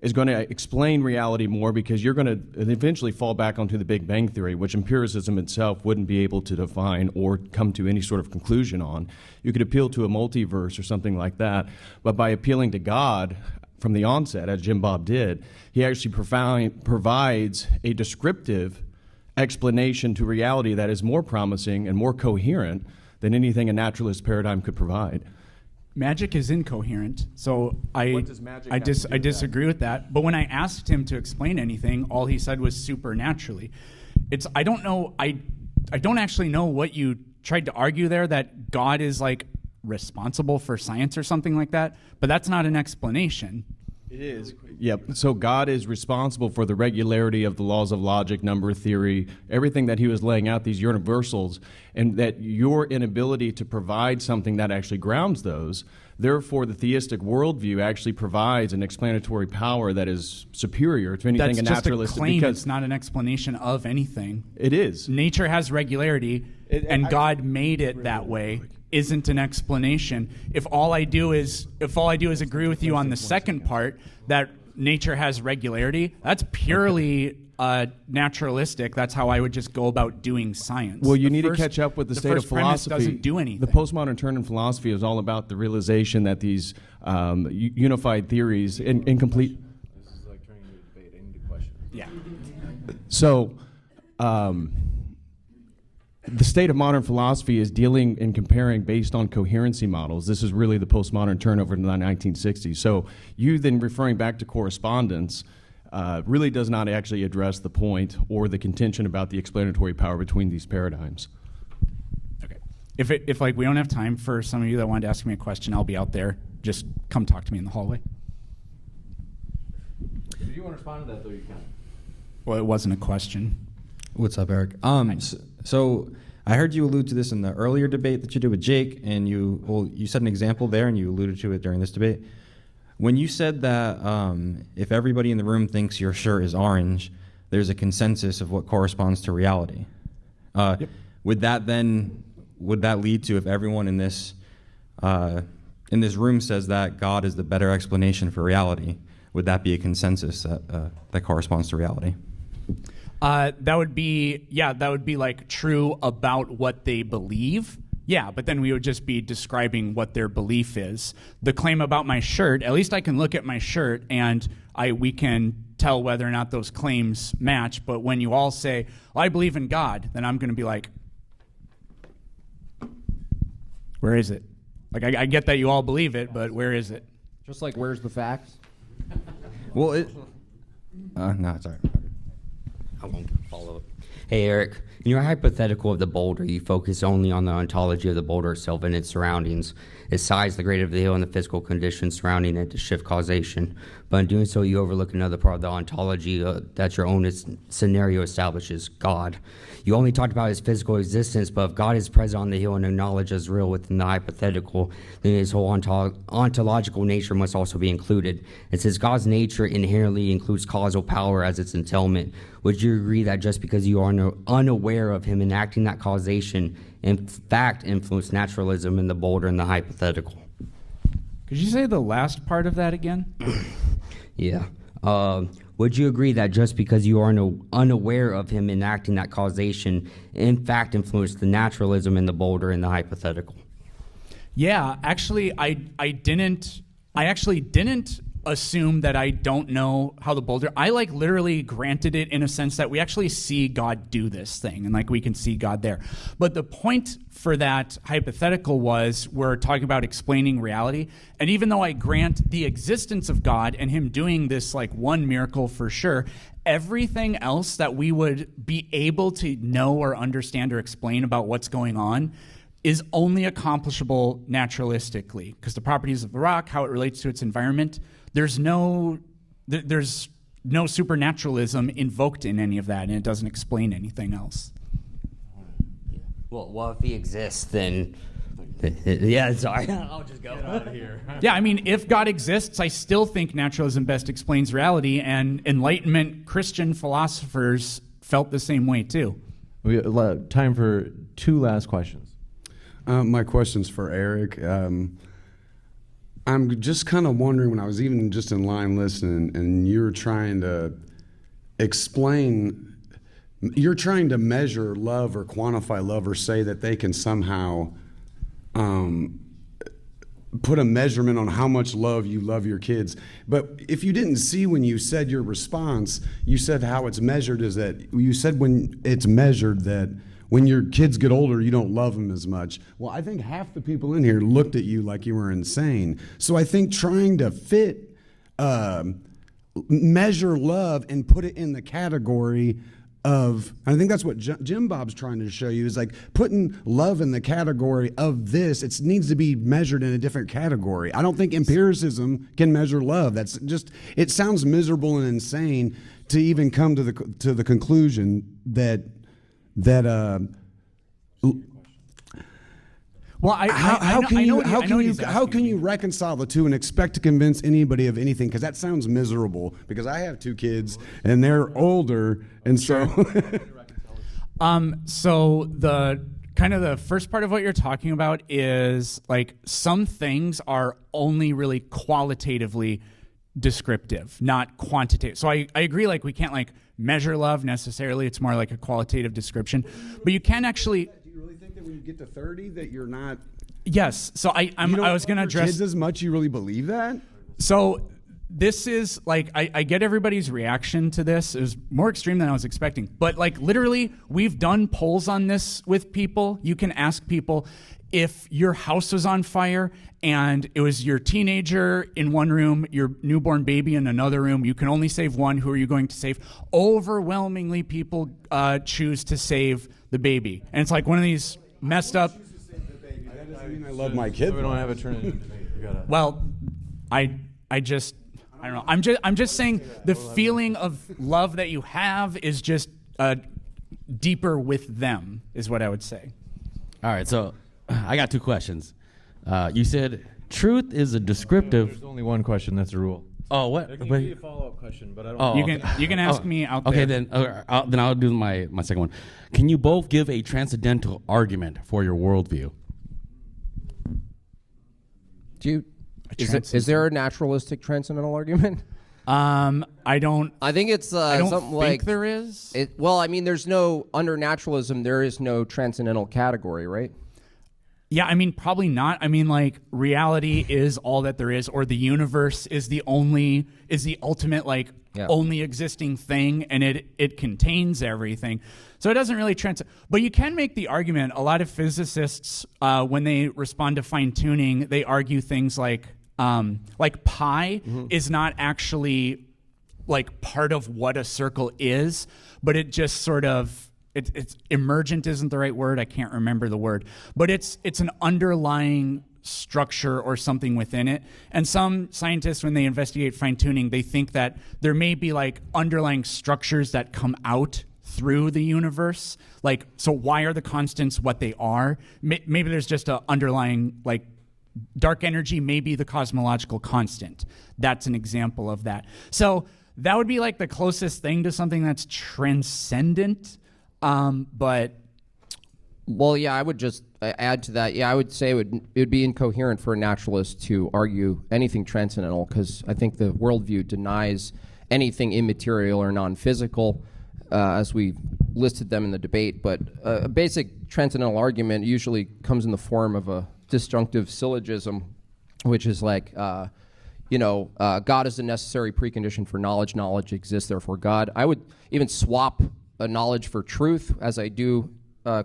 is going to explain reality more, because you're going to eventually fall back onto the Big Bang Theory, which empiricism itself wouldn't be able to define or come to any sort of conclusion on. You could appeal to a multiverse or something like that, but by appealing to God from the onset, as Jimbob did, he actually provides a descriptive explanation to reality that is more promising and more coherent than anything a naturalist paradigm could provide. Magic is incoherent, so I disagree with that. But when I asked him to explain anything, all he said was supernaturally. I don't actually know what you tried to argue there, that God is like responsible for science or something like that, but that's not an explanation. It is. Yep. So God is responsible for the regularity of the laws of logic, number theory, everything that he was laying out, these universals, and that your inability to provide something that actually grounds those, therefore the theistic worldview actually provides an explanatory power that is superior to anything a naturalist. That's just a claim. It's not an explanation of anything. It is. Nature has regularity, and God made it that way. Isn't an explanation. If all I do is agree with you on the second part, that nature has regularity, that's purely naturalistic. That's how I would just go about doing science. Well, you need to catch up with the state of philosophy. Doesn't do anything. The postmodern turn in philosophy is all about the realization that these unified theories, incomplete. This is like turning into a debate. I need a question. Yeah. So, the state of modern philosophy is dealing and comparing based on coherency models. This is really the postmodern turnover in the 1960s. So you then referring back to correspondence really does not actually address the point or the contention about the explanatory power between these paradigms. Okay. If like we don't have time for some of you that wanted to ask me a question, I'll be out there. Just come talk to me in the hallway. If you want to respond to that, though, you can. Well, it wasn't a question. What's up, Eric? So I heard you allude to this in the earlier debate that you did with Jake, and you set an example there, and you alluded to it during this debate. When you said that if everybody in the room thinks your shirt is orange, there's a consensus of what corresponds to reality. Yep. Would that lead to, if everyone in this room says that God is the better explanation for reality, would that be a consensus that corresponds to reality? That would be like true about what they believe. Yeah, but then we would just be describing what their belief is. The claim about my shirt, at least I can look at my shirt and we can tell whether or not those claims match. But when you all say, well, I believe in God, then I'm going to be like, where is it? Like, I get that you all believe it, but where is it? Just like, where's the facts? Well, no, sorry. I won't follow up. Hey, Eric, in your hypothetical of the boulder, you focus only on the ontology of the boulder itself and its surroundings, its size, the grade of the hill, and the physical conditions surrounding it to shift causation. But in doing so, you overlook another part of the ontology that your own scenario establishes, God. You only talked about his physical existence, but if God is present on the hill and acknowledged as real within the hypothetical, then his whole ontological nature must also be included. And since God's nature inherently includes causal power as its entailment, would you agree that just because you are unaware of him enacting that causation, in fact influenced naturalism in the boulder and the hypothetical? Could you say the last part of that again? Yeah. Would you agree that just because you are unaware of him enacting that causation, in fact influenced the naturalism in the boulder and the hypothetical? Yeah, actually, I actually didn't assume that I don't know how the boulder. I literally granted it in a sense that we actually see God do this thing, and we can see God there. But the point for that hypothetical was we're talking about explaining reality, and even though I grant the existence of God and him doing this one miracle for sure, everything else that we would be able to know or understand or explain about what's going on is only accomplishable naturalistically, because the properties of the rock, how it relates to its environment, there's no supernaturalism invoked in any of that, and it doesn't explain anything else. Well, if he exists, then yeah. Sorry, I'll just go. Get out of here. Yeah, I mean, if God exists, I still think naturalism best explains reality, and Enlightenment Christian philosophers felt the same way too. We have time for 2 last questions. My question's for Eric. I'm just kind of wondering, when I was even just in line listening, and you're trying to explain, you're trying to measure love or quantify love or say that they can somehow put a measurement on how much love you love your kids. But if you didn't see when you said your response, you said how it's measured is that, you said when it's measured that when your kids get older, you don't love them as much. Well, I think half the people in here looked at you like you were insane. So I think trying to measure love and put it in the category of, I think that's what Jimbob's trying to show you, is putting love in the category of this. It needs to be measured in a different category. I don't think empiricism can measure love. That's just, it sounds miserable and insane to even come to the conclusion that well, how can you reconcile the two and expect to convince anybody of anything? Because that sounds miserable. Because I have 2 kids and they're older, and so. So the first part of what you're talking about is some things are only really qualitatively descriptive, not quantitative. So I agree, we can't measure love necessarily. It's more like a qualitative description. But you can actually. Do you really think that when you get to 30 that you're not? Yes. So I was going to address kids as much. You really believe that? So this is I get everybody's reaction to this. It was more extreme than I was expecting. But literally, we've done polls on this with people. You can ask people, if your house was on fire and it was your teenager in one room, your newborn baby in another room, you can only save one. Who are you going to save? Overwhelmingly, people choose to save the baby. And it's one of these messed up. That doesn't mean I love my kids. We don't have a turn in debate. Well, I don't know. I'm just saying the feeling of love that you have is just deeper with them, is what I would say. All right, so I got 2 questions. You said truth is a descriptive. There's only one question. That's a rule. Oh, what? I can give you a follow-up question, but I don't. You can ask me out there. Okay, then I'll do my second one. Can you both give a transcendental argument for your worldview? Is there a naturalistic transcendental argument? I don't. I think it's I don't something think there is. There's no, under naturalism, there is no transcendental category, right? Yeah, probably not. Reality is all that there is, or the universe is the ultimate, only existing thing, and it contains everything. So it doesn't really but you can make the argument, a lot of physicists, when they respond to fine-tuning, they argue things like pi is not actually part of what a circle is, but it just sort of, it's emergent isn't the right word. I can't remember the word, but it's an underlying structure or something within it. And some scientists, when they investigate fine-tuning, they think that there may be underlying structures that come out through the universe. So why are the constants what they are? Maybe there's just an underlying dark energy may be the cosmological constant. That's an example of that. So that would be the closest thing to something that's transcendent. But Well, yeah, I would just add to that. Yeah, I would say it would be incoherent for a naturalist to argue anything transcendental, because I think the worldview denies anything immaterial or non-physical, as we listed them in the debate. But a basic transcendental argument usually comes in the form of a disjunctive syllogism, which is like, God is the necessary precondition for knowledge. Knowledge exists, therefore God. I would even swap a knowledge for truth, as I do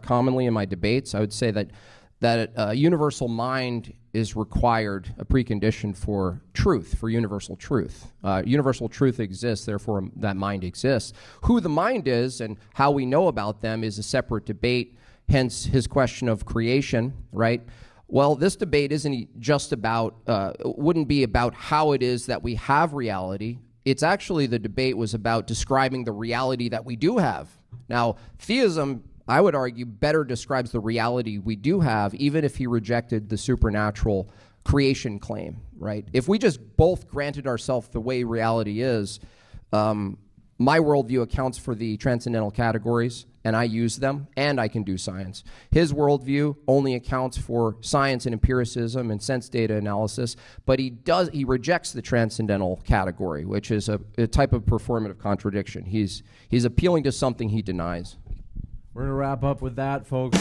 commonly in my debates. I would say that universal mind is required, a precondition for truth, for universal truth. Universal truth exists, therefore that mind exists. Who the mind is and how we know about them is a separate debate, hence his question of creation, right? Well, this debate isn't just about, wouldn't be about how it is that we have reality. It's actually, the debate was about describing the reality that we do have. Now, theism, I would argue, better describes the reality we do have, even if he rejected the supernatural creation claim, right? If we just both granted ourselves the way reality is, my worldview accounts for the transcendental categories, and I use them, and I can do science. His worldview only accounts for science and empiricism and sense data analysis, but he rejects the transcendental category, which is a type of performative contradiction. He's appealing to something he denies. We're going to wrap up with that, folks.